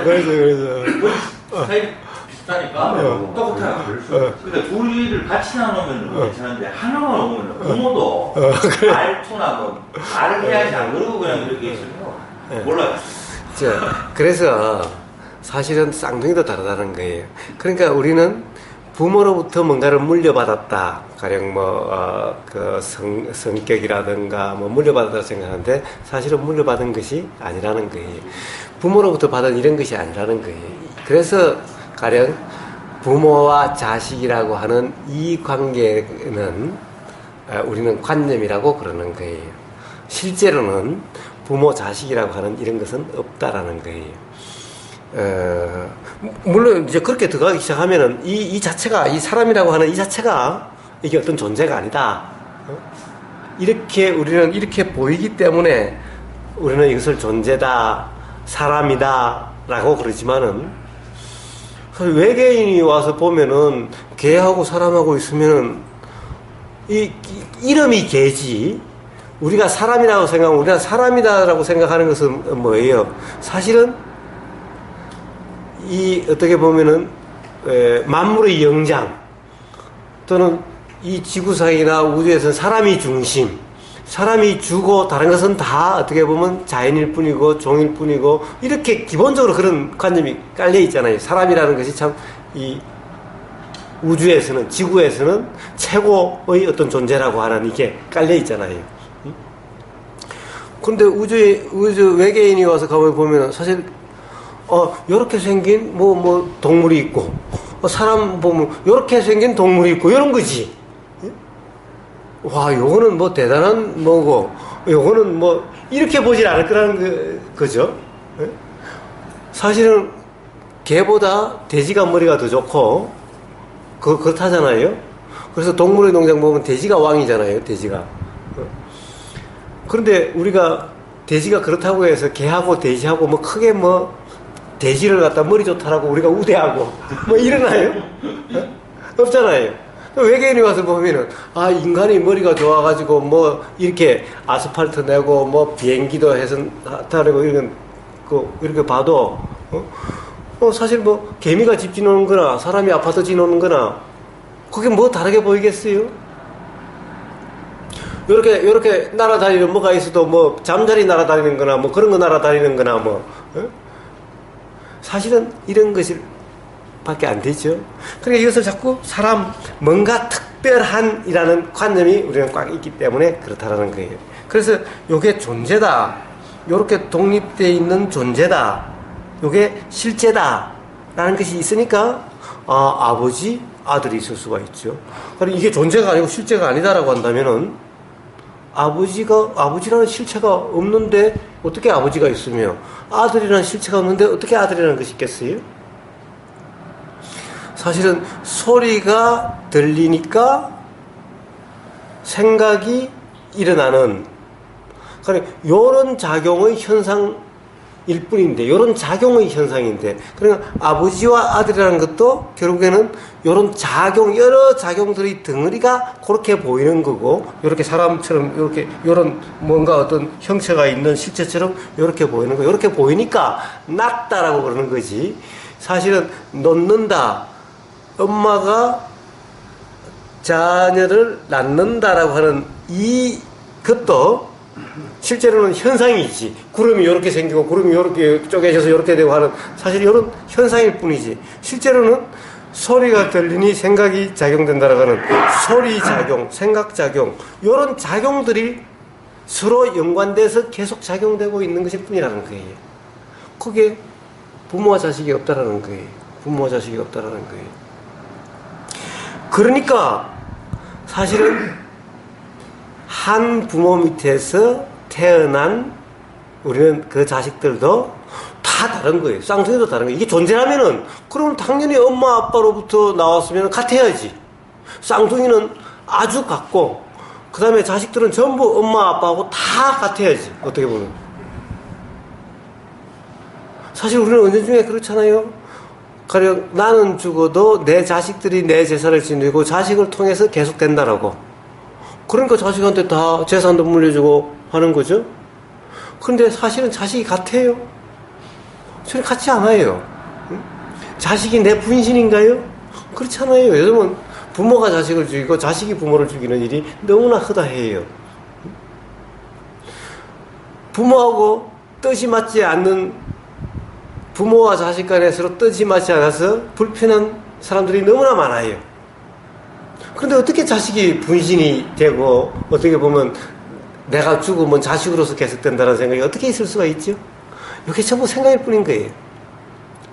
그래서. 스타일이 비슷하니까 똑같아요. 그러니까 둘이를 같이 나누면 괜찮은데 하나만 오면 부모도 말투나 뭐 말을 해야지 안 그러고 그냥 이렇게 있으면 몰라요. 그래서 사실은 쌍둥이도 다르다는 거예요. 그러니까 우리는 부모로부터 뭔가를 물려받았다. 가령 성격이라든가 물려받았다 생각하는데 사실은 물려받은 것이 아니라는 거예요. 부모로부터 받은 이런 것이 아니라는 거예요. 그래서 가령 부모와 자식이라고 하는 이 관계는 우리는 관념이라고 그러는 거예요. 실제로는 부모 자식이라고 하는 이런 것은 없다라는 거예요. 물론 이제 그렇게 들어가기 시작하면은 이 자체가, 이 사람이라고 하는 이 자체가 이게 어떤 존재가 아니다. 이렇게 우리는 이렇게 보이기 때문에 우리는 이것을 존재다, 사람이다 라고 그러지만은 외계인이 와서 보면은 개하고 사람하고 있으면은 이름이 개지, 우리가 사람이라고 생각하면 우리가 사람이다라고 생각하는 것은 뭐예요? 사실은 어떻게 보면은 만물의 영장 또는 이 지구상이나 우주에서는 사람이 중심, 사람이 주고 다른 것은 다 어떻게 보면 자연일 뿐이고 종일 뿐이고 이렇게 기본적으로 그런 관념이 깔려 있잖아요. 사람이라는 것이 참 이 우주에서는, 지구에서는 최고의 어떤 존재라고 하는 이게 깔려 있잖아요. 근데 우주 외계인이 와서 가만히 보면 사실 요렇게 생긴 동물이 있고 사람 보면 요렇게 생긴 동물이 있고 이런 거지. 와, 요거는 대단한 뭐고 요거는 이렇게 보질 않을 거라는 거죠. 사실은 개보다 돼지가 머리가 더 좋고 그렇다잖아요. 그래서 동물의 농장 보면 돼지가 왕이잖아요. 돼지가. 그런데 우리가 돼지가 그렇다고 해서 개하고 돼지하고 크게 돼지를 갖다 머리 좋다라고 우리가 우대하고 이러나요? 없잖아요. 외계인이 와서 보면은 인간이 머리가 좋아가지고 이렇게 아스팔트 내고 비행기도 해서 타고 이렇게 봐도 사실 개미가 집 지놓는 거나 사람이 아파트 지놓는 거나 그게 다르게 보이겠어요? 요렇게 날아다니는 뭐가 있어도 잠자리 날아다니는 거나 그런 거 날아다니는 거나 사실은 이런 것이 밖에 안 되죠. 그러니까 이것을 자꾸 뭔가 특별한이라는 관념이 우리는 꽉 있기 때문에 그렇다라는 거예요. 그래서 요게 존재다, 요렇게 독립되어 있는 존재다, 요게 실제다 라는 것이 있으니까 아버지, 아들이 있을 수가 있죠. 그러니까 이게 존재가 아니고 실제가 아니다라고 한다면은 아버지라는 실체가 없는데 어떻게 아버지가 있으며 아들이라는 실체가 없는데 어떻게 아들이라는 것이 있겠어요? 사실은 소리가 들리니까 생각이 일어나는, 그러니까 요런 작용의 현상일 뿐인데, 요런 작용의 현상인데, 그러니까 아버지와 아들이라는 것도 결국에는 요런 여러 작용들의 덩어리가 그렇게 보이는 거고, 요렇게 사람처럼 요런 뭔가 어떤 형체가 있는 실체처럼 요렇게 보이는 거, 요렇게 보이니까 낫다라고 그러는 거지. 사실은 놓는다, 엄마가 자녀를 낳는다라고 하는 이것도 실제로는 현상이지. 구름이 이렇게 생기고 구름이 이렇게 쪼개져서 이렇게 되고 하는 사실 이런 현상일 뿐이지. 실제로는 소리가 들리니 생각이 작용된다라고 하는 소리 작용, 생각 작용 이런 작용들이 서로 연관돼서 계속 작용되고 있는 것일 뿐이라는 거예요. 그게 부모와 자식이 없다라는 거예요. 부모와 자식이 없다라는 거예요. 그러니까 사실은 한 부모 밑에서 태어난 우리는 그 자식들도 다 다른 거예요. 쌍둥이도 다른 거예요. 이게 존재라면은 그러면 당연히 엄마 아빠로부터 나왔으면 같아야지. 쌍둥이는 아주 같고 그 다음에 자식들은 전부 엄마 아빠하고 다 같아야지. 어떻게 보면 사실 우리는 은연중에 그렇잖아요. 가령 나는 죽어도 내 자식들이 내 재산을 지니고 자식을 통해서 계속된다라고. 그러니까 자식한테 다 재산도 물려주고 하는 거죠. 그런데 사실은 자식이 같아요? 저는 같지 않아요. 자식이 내 분신인가요? 그렇잖아요. 요즘은 부모가 자식을 죽이고 자식이 부모를 죽이는 일이 너무나 허다해요. 부모하고 뜻이 맞지 않는 부모와 자식 간에 서로 뜻이 맞지 않아서 불편한 사람들이 너무나 많아요. 그런데 어떻게 자식이 분신이 되고 어떻게 보면 내가 죽으면 자식으로서 계속된다는 생각이 어떻게 있을 수가 있죠? 이게 전부 생각일 뿐인 거예요.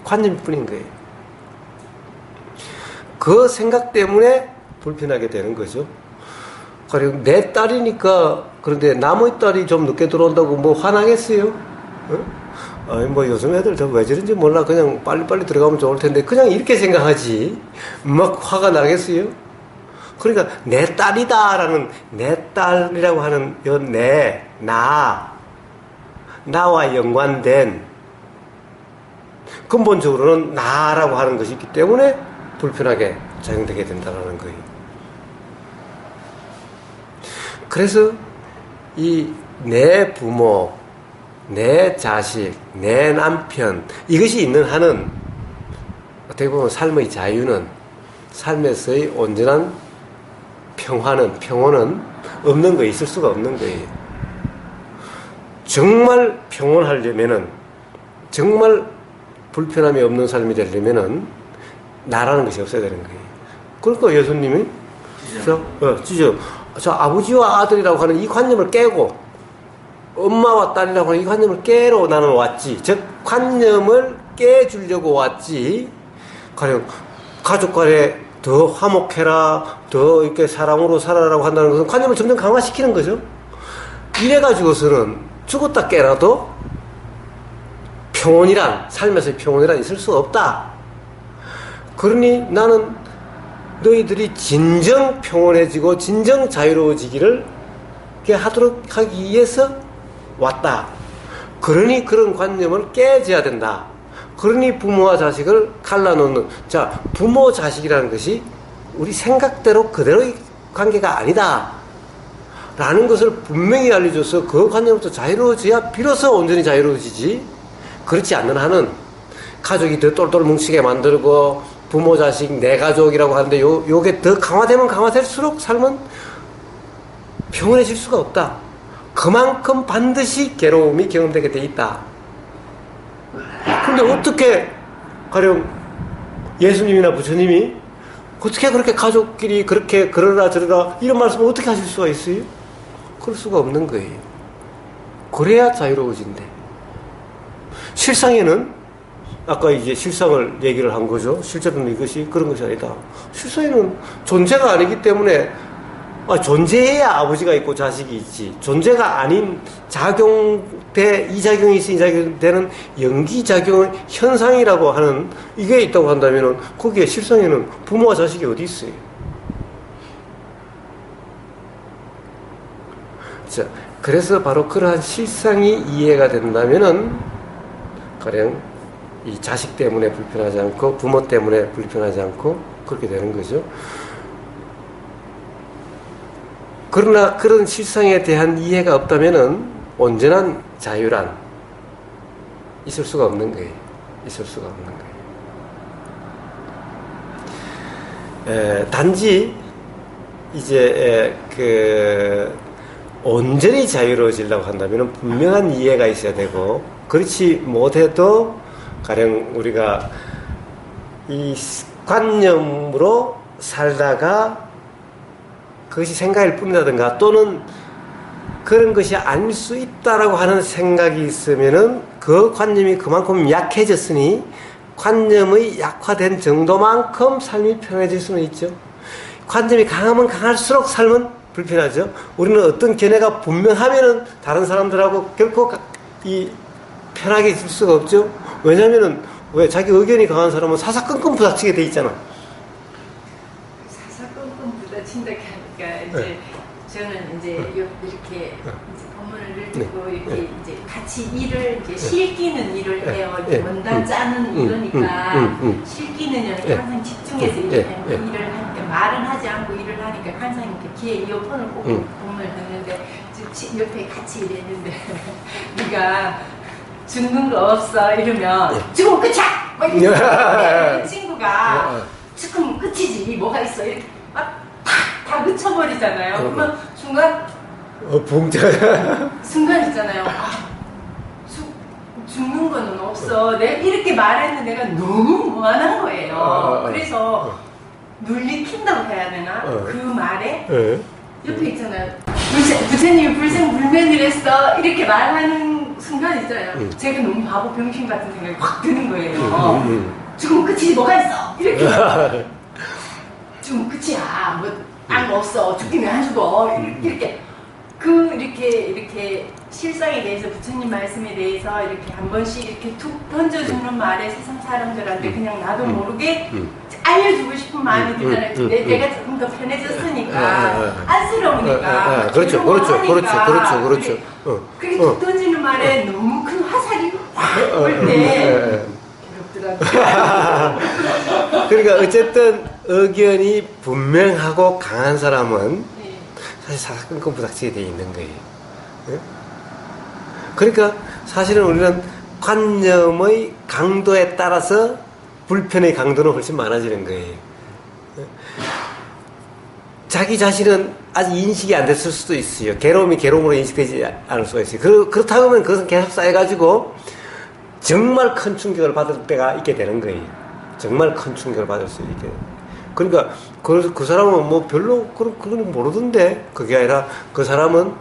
관념일 뿐인 거예요. 그 생각 때문에 불편하게 되는 거죠. 그리고 내 딸이니까 그런데 남의 딸이 좀 늦게 들어온다고 뭐 화나겠어요? 어? 아니 뭐 요즘 애들 다 왜 저런지 몰라. 그냥 빨리빨리 들어가면 좋을 텐데 그냥 이렇게 생각하지 막 화가 나겠어요? 그러니까 내 딸이다라는 내 딸이라고 하는 나와 연관된 근본적으로는 나라고 하는 것이 있기 때문에 불편하게 작용되게 된다는 거예요. 그래서 이 내 부모, 내 자식, 내 남편 이것이 있는 한은 어떻게 보면 삶의 자유는 삶에서의 온전한 평온은 없는 거 있을 수가 없는 거예요. 정말 평온하려면은 정말 불편함이 없는 삶이 되려면은 나라는 것이 없어야 되는 거예요. 그러니까 예수님이 저 아버지와 아들이라고 하는 이 관념을 깨고 엄마와 딸이라고 하는 이 관념을 깨러 나는 왔지. 즉 관념을 깨주려고 왔지. 가령 가족 간에 더 화목해라, 더 이렇게 사랑으로 살아라고 한다는 것은 관념을 점점 강화시키는 거죠. 이래가지고서는 죽었다 깨라도 삶에서의 평온이란 있을 수 없다. 그러니 나는 너희들이 진정 평온해지고 진정 자유로워지기를 하기 위해서 왔다. 그러니 그런 관념을 깨져야 된다. 그러니 부모와 자식을 갈라놓는, 자, 부모 자식이라는 것이 우리 생각대로 그대로의 관계가 아니다 라는 것을 분명히 알려줘서 그 관념부터 자유로워져야 비로소 온전히 자유로워지지. 그렇지 않는 한은 가족이 더 똘똘 뭉치게 만들고 부모 자식 내 가족이라고 하는데 요게 더 강화되면 강화될수록 삶은 평온해질 수가 없다. 그만큼 반드시 괴로움이 경험되게 돼 있다. 근데 어떻게 가령 예수님이나 부처님이 어떻게 그렇게 가족끼리 그렇게 그러라 저러라 이런 말씀을 어떻게 하실 수가 있어요? 그럴 수가 없는 거예요. 그래야 자유로워진대. 실상에는 아까 이제 실상을 얘기를 한 거죠. 실제로는 이것이 그런 것이 아니다. 실상에는 존재가 아니기 때문에 존재해야 아버지가 있고 자식이 있지. 존재가 아닌 이 작용이 있으니 작용되는 연기작용 현상이라고 하는 이게 있다고 한다면 거기에 실상에는 부모와 자식이 어디 있어요? 자, 그래서 바로 그러한 실상이 이해가 된다면은 가령 이 자식 때문에 불편하지 않고 부모 때문에 불편하지 않고 그렇게 되는 거죠. 그러나 그런 실상에 대한 이해가 없다면은 온전한 자유란 있을 수가 없는 거예요. 있을 수가 없는 거예요. 단지 이제 온전히 자유로워지려고 한다면 분명한 이해가 있어야 되고, 그렇지 못해도 가령 우리가 이 관념으로 살다가 그것이 생각일 뿐이라든가 또는 그런 것이 아닐 수 있다라고 하는 생각이 있으면은 그 관념이 그만큼 약해졌으니 관념의 약화된 정도만큼 삶이 편해질 수는 있죠. 관념이 강하면 강할수록 삶은 불편하죠. 우리는 어떤 견해가 분명하면은 다른 사람들하고 결코 편하게 있을 수가 없죠. 왜냐면은 왜 자기 의견이 강한 사람은 사사건건 부닥치게 돼 있잖아. 사사건건 부닥친다 하니까 이제 저는 이제 이렇게 법문을 듣고 이렇게 이제 같이 일을 이제 실기는 일을 해요. 이렇게 원단 짜는 이러니까 실기는 이렇게 항상 집중해서 일을 하니까 말은 하지 않고 일을 하니까 항상 이렇게 귀에 이어폰을 꽂고 법문을 듣는데 옆에 같이 일했는데 네가 죽는 거 없어 이러면 죽으면 끝이야! 막 이러면 친구가 죽으면 끝이지 뭐가 있어 이렇게 막 다 그쳐버리잖아요. 그러면 순간 순간 있잖아요. 죽는 거는 없어. 내가 이렇게 말했는데 내가 너무 무한한 거예요. 그래서 눌리킨다고 해야 되나? 그 말에 옆에 있잖아요. 부처님이 불생불면이랬어 이렇게 말하는 순간 있잖아요. 제가 너무 바보 병신 같은 생각이 확 드는 거예요. 죽으면 끝이지 뭐가 있어 이렇게 죽으면 끝이야 뭐 안 없어 죽기는 안 죽어 이렇게 이렇게 실상에 대해서 부처님 말씀에 대해서 이렇게 한 번씩 이렇게 툭 던져주는 말에 세상 사람들한테 그냥 나도 모르게 알려주고 싶은 마음이 들잖아요. 내가 조금 더 편해졌으니까 안쓰러우니까 그렇죠. 그렇게 툭 던지는 말에 너무 큰 화살이 확 올 때 괴롭더라고요. 그러니까 어쨌든 의견이 분명하고 강한 사람은 사실 사사건건 부닥치게 돼 있는 거예요. 그러니까 사실은 우리는 관념의 강도에 따라서 불편의 강도는 훨씬 많아지는 거예요. 자기 자신은 아직 인식이 안 됐을 수도 있어요. 괴로움이 괴로움으로 인식되지 않을 수가 있어요. 그렇다고 하면 그것은 계속 쌓여가지고 정말 큰 충격을 받을 때가 있게 되는 거예요. 정말 큰 충격을 받을 수 있게. 그러니까 그 사람은 뭐 별로 그건 모르던데, 그게 아니라 그 사람은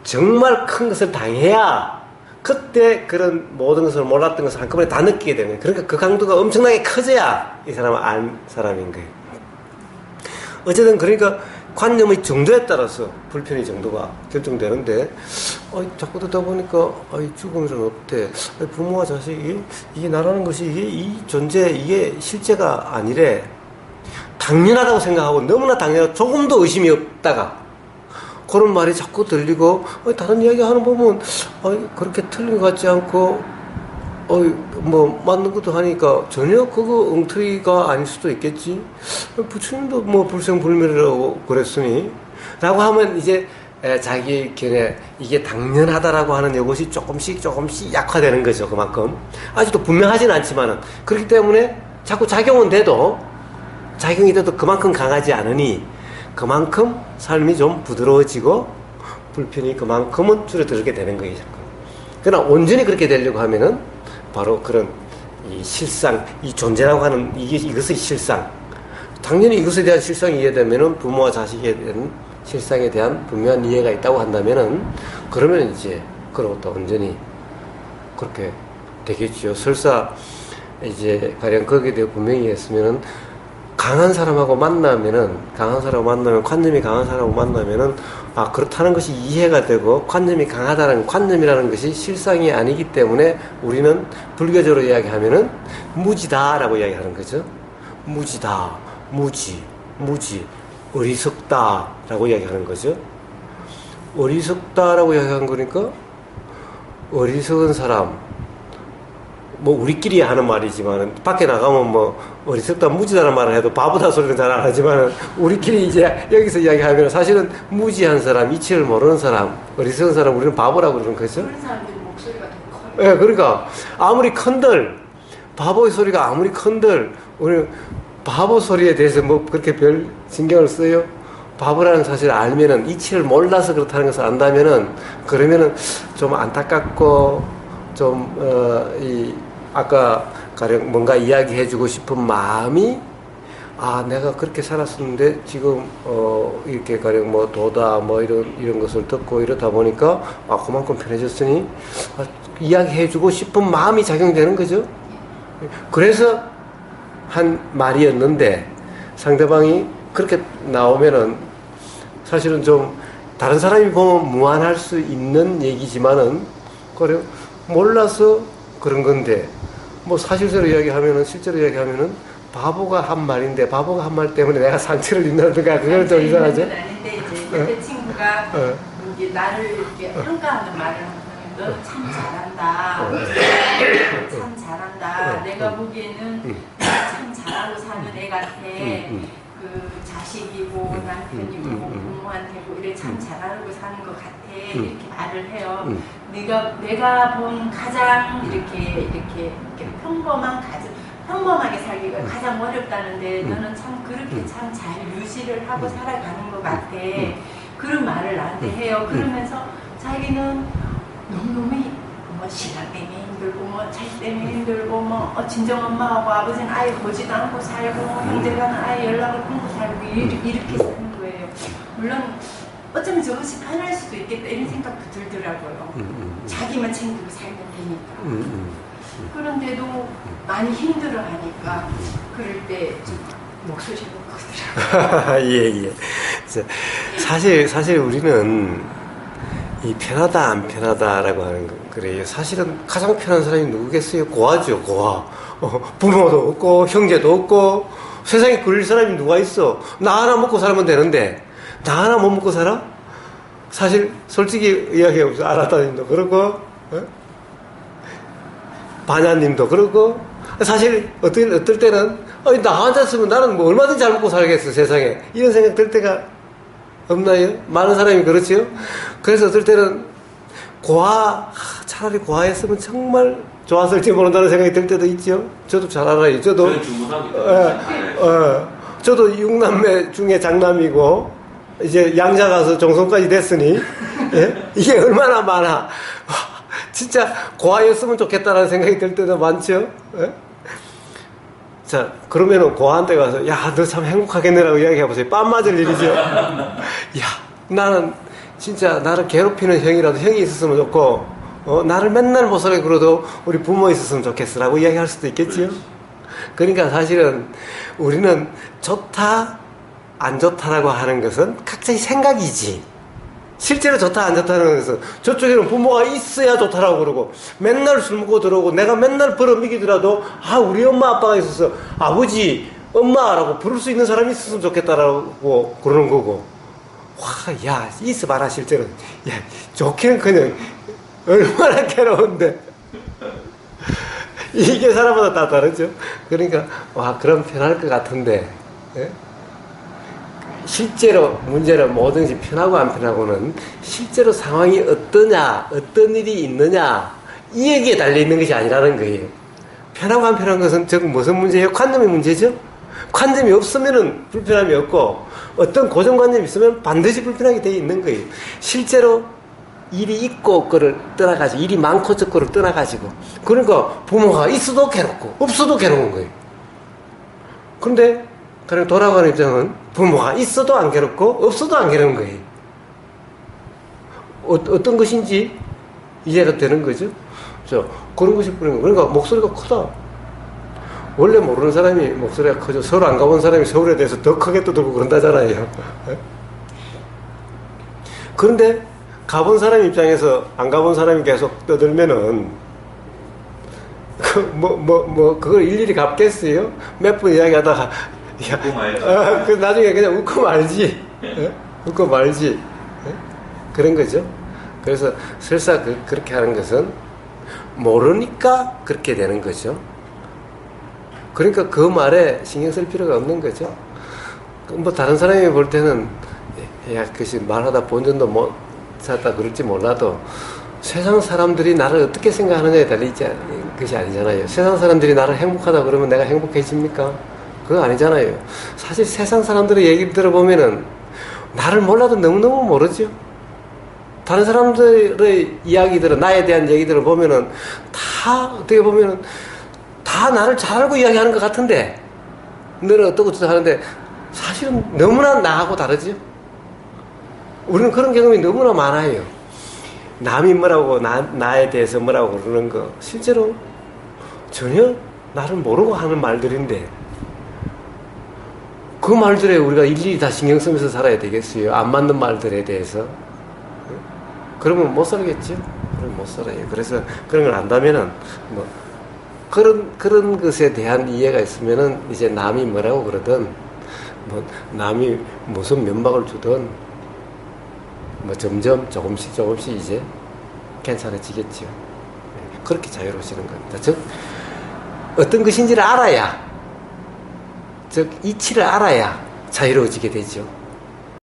정말 큰 것을 당해야 그때 그런 모든 것을 몰랐던 것을 한꺼번에 다 느끼게 되는 거예요. 그러니까 그 강도가 엄청나게 커져야 이 사람은 안 사람인 거예요. 어쨌든 그러니까 관념의 정도에 따라서 불편의 정도가 결정되는데, 자꾸 듣다 보니까 죽음은 없대. 부모와 자식이 이게 나라는 것이 이 존재 이게 실제가 아니래. 당연하다고 생각하고 너무나 당연하고 조금도 의심이 없다가 그런 말이 자꾸 들리고 다른 이야기 하는 보면 그렇게 틀린 것 같지 않고 뭐 맞는 것도 하니까 전혀 그거 엉터리가 아닐 수도 있겠지. 부처님도 뭐 불생불멸이라고 그랬으니 라고 하면 이제 자기 견해 이게 당연하다라고 하는 이것이 조금씩 약화되는 거죠. 그만큼 아직도 분명하진 않지만은 그렇기 때문에 자꾸 작용이 돼도 그만큼 강하지 않으니 그만큼 삶이 좀 부드러워지고 불편이 그만큼은 줄어들게 되는 거예요. 그러나 온전히 그렇게 되려고 하면은 바로 그런 이 실상, 이 존재라고 하는 이것의 실상, 당연히 이것에 대한 실상이 이해되면은 부모와 자식에 대한 실상에 대한 분명한 이해가 있다고 한다면은 그러면 이제 그로부터 온전히 그렇게 되겠죠. 설사 이제 가령 거기에 대해 분명히 했으면은 강한 사람하고 만나면은 관념이 강한 사람하고 만나면은 그렇다는 것이 이해가 되고 관념이 강하다는 관념이라는 것이 실상이 아니기 때문에 우리는 불교적으로 이야기하면은 무지다라고 이야기하는 거죠. 무지다, 무지, 어리석다라고 이야기하는 거죠. 어리석다라고 이야기한 거니까 어리석은 사람. 뭐 우리끼리 하는 말이지만 밖에 나가면 뭐 어리석다 무지다라는 말을 해도 바보다 소리는 잘 안 하지만 우리끼리 이제 여기서 이야기하면 사실은 무지한 사람, 이치를 모르는 사람, 어리석은 사람 우리는 바보라고 그러는 거죠. 그런 사람들이 목소리가 더 커요. 예, 그러니까 아무리 큰들 바보의 소리가 아무리 큰들 우리 바보 소리에 대해서 뭐 그렇게 별 신경을 써요? 바보라는 사실을 알면은 이치를 몰라서 그렇다는 것을 안다면은 그러면은 좀 안타깝고 좀 아까 가령 뭔가 이야기해주고 싶은 마음이 아 내가 그렇게 살았었는데 지금 이렇게 가령 뭐 도다 뭐 이런 것을 듣고 이러다 보니까 아 그만큼 편해졌으니 이야기해주고 싶은 마음이 작용되는 거죠. 그래서 한 말이었는데 상대방이 그렇게 나오면은 사실은 좀 다른 사람이 보면 무안할 수 있는 얘기지만은 그래 몰라서 그런 건데 뭐 사실대로 이야기하면은 실제로 이야기하면은 바보가 한 말인데 바보가 한 말 때문에 내가 상처를 입는다든가 그건 좀 이상하죠. 아닌데 이제 옆에 친구가 이제 나를 이렇게 평가하는 말을 하면 너 참 잘한다. 참 잘한다. 내가 보기에는 참 잘하고 사는 애 같아. 그 자식이고 남편이고 부모한테고 이래 참 잘하고 사는 것 같아. 이렇게 말을 해요. 내가 본 가장 이렇게 평범하게 살기가 가장 어렵다는데 너는 참 그렇게 참 잘 유지를 하고 살아가는 것 같아. 그런 말을 나한테 해요. 그러면서 자기는 너무너무 뭐 신랑 때문에 힘들고 뭐 자식 때문에 힘들고 뭐 친정엄마하고 아버지는 아예 보지도 않고 살고 형제가는 아예 연락을 끊고 살고 이렇게 사는 거예요. 물론 어쩌면 저것이 편할 수도 있겠다 이런 생각도 들더라고요. 자기만 챙기고 살면 되니까. 그런데도 많이 힘들어하니까 그럴 때 좀 목소리가 크더라고요. 예. 사실 우리는 이 편하다 안 편하다라고 하는 거 그래요. 사실은 가장 편한 사람이 누구겠어요? 고아죠, 고아. 부모도 없고 형제도 없고 세상에 그릴 사람이 누가 있어? 나 하나 먹고 살면 되는데 나 하나 못 먹고 살아? 사실 솔직히 이야기해보세요. 아라타님도 그러고 바냐님도 그러고 사실 어떨 때는 나 혼자 있으면 나는 뭐 얼마든지 잘 먹고 살겠어 세상에 이런 생각 들 때가 없나요? 많은 사람이 그렇지요? 그래서 어떨 때는 차라리 고아했으면 정말 좋았을지 모른다는 생각이 들 때도 있죠. 저도 잘 알아요. 저도 저도 6남매 중에 장남이고 이제 양자 가서 정성까지 됐으니 예? 이게 얼마나 많아. 진짜 고아였으면 좋겠다라는 생각이 들 때도 많죠. 예? 자, 그러면은 고아한테 가서 야, 너 참 행복하겠네라고 이야기해보세요. 뺨 맞을 일이죠. 야, 나는 진짜 나를 괴롭히는 형이라도 형이 있었으면 좋고 나를 맨날 모서리 그러도 우리 부모 있었으면 좋겠어라고 이야기할 수도 있겠지요. 그러니까 사실은 우리는 좋다 안 좋다라고 하는 것은 각자의 생각이지 실제로 좋다 안 좋다는 것은 저쪽에는 부모가 있어야 좋다라고 그러고 맨날 술 먹고 들어오고 내가 맨날 벌어먹이더라도 우리 엄마 아빠가 있어서 아버지 엄마라고 부를 수 있는 사람이 있었으면 좋겠다라고 그러는 거고 야 있어봐라 실제로 야 좋기는 그냥 얼마나 괴로운데 이게 사람마다 다 다르죠. 그러니까 그럼 편할 것 같은데 예? 실제로 문제는 뭐든지 편하고 안 편하고는 실제로 상황이 어떠냐 어떤 일이 있느냐 이 얘기에 달려있는 것이 아니라는 거예요. 편하고 안 편한 것은 즉 무슨 문제예요? 관념의 문제죠. 관념이 없으면 불편함이 없고 어떤 고정관념이 있으면 반드시 불편하게 되어 있는 거예요. 실제로 일이 있고 없고를 떠나가지고 일이 많고 적고를 떠나가지고 그러니까 부모가 있어도 괴롭고 없어도 괴로운 거예요. 그런데 그냥 돌아가는 입장은 부모가 있어도 안 괴롭고 없어도 안 괴로운 거예요. 어떤 것인지 이해가 되는 거죠. 그런 것이 뿌린 거예요. 그러니까 목소리가 크다. 원래 모르는 사람이 목소리가 크죠. 서울 안 가본 사람이 서울에 대해서 더 크게 떠들고 그런다잖아요. 그런데 가본 사람 입장에서 안 가본 사람이 계속 떠들면은 그걸 일일이 갚겠어요? 몇 분 이야기하다가 그 나중에 그냥 웃고 말지. 웃고 말지. 그런 거죠. 그래서 설사 그렇게 하는 것은 모르니까 그렇게 되는 거죠. 그러니까 그 말에 신경 쓸 필요가 없는 거죠. 뭐 다른 사람이 볼 때는 야, 그것이 말하다 본전도 못 찾다 그럴지 몰라도 세상 사람들이 나를 어떻게 생각하느냐에 달리지 것이 아니잖아요. 세상 사람들이 나를 행복하다 그러면 내가 행복해집니까? 그거 아니잖아요. 사실 세상 사람들의 얘기를 들어보면은 나를 몰라도 너무너무 모르죠. 다른 사람들의 이야기들은, 나에 대한 얘기들을 보면은 다 어떻게 보면은 다 나를 잘 알고 이야기하는 것 같은데, 너는 어떻고 저쩌고 하는데 사실은 너무나 나하고 다르죠. 우리는 그런 경험이 너무나 많아요. 남이 뭐라고 나에 대해서 뭐라고 그러는 거 실제로 전혀 나를 모르고 하는 말들인데, 그 말들에 우리가 일일이 다 신경 쓰면서 살아야 되겠어요? 안 맞는 말들에 대해서. 그러면 못 살겠죠? 그러면 못 살아요. 그래서 그런 걸 안다면은, 뭐, 그런 것에 대한 이해가 있으면은, 이제 남이 뭐라고 그러든, 뭐, 남이 무슨 면박을 주든, 뭐, 점점 조금씩 이제 괜찮아지겠죠. 그렇게 자유로워지는 겁니다. 즉, 어떤 것인지를 알아야, 즉, 이치를 알아야 자유로워지게 되죠.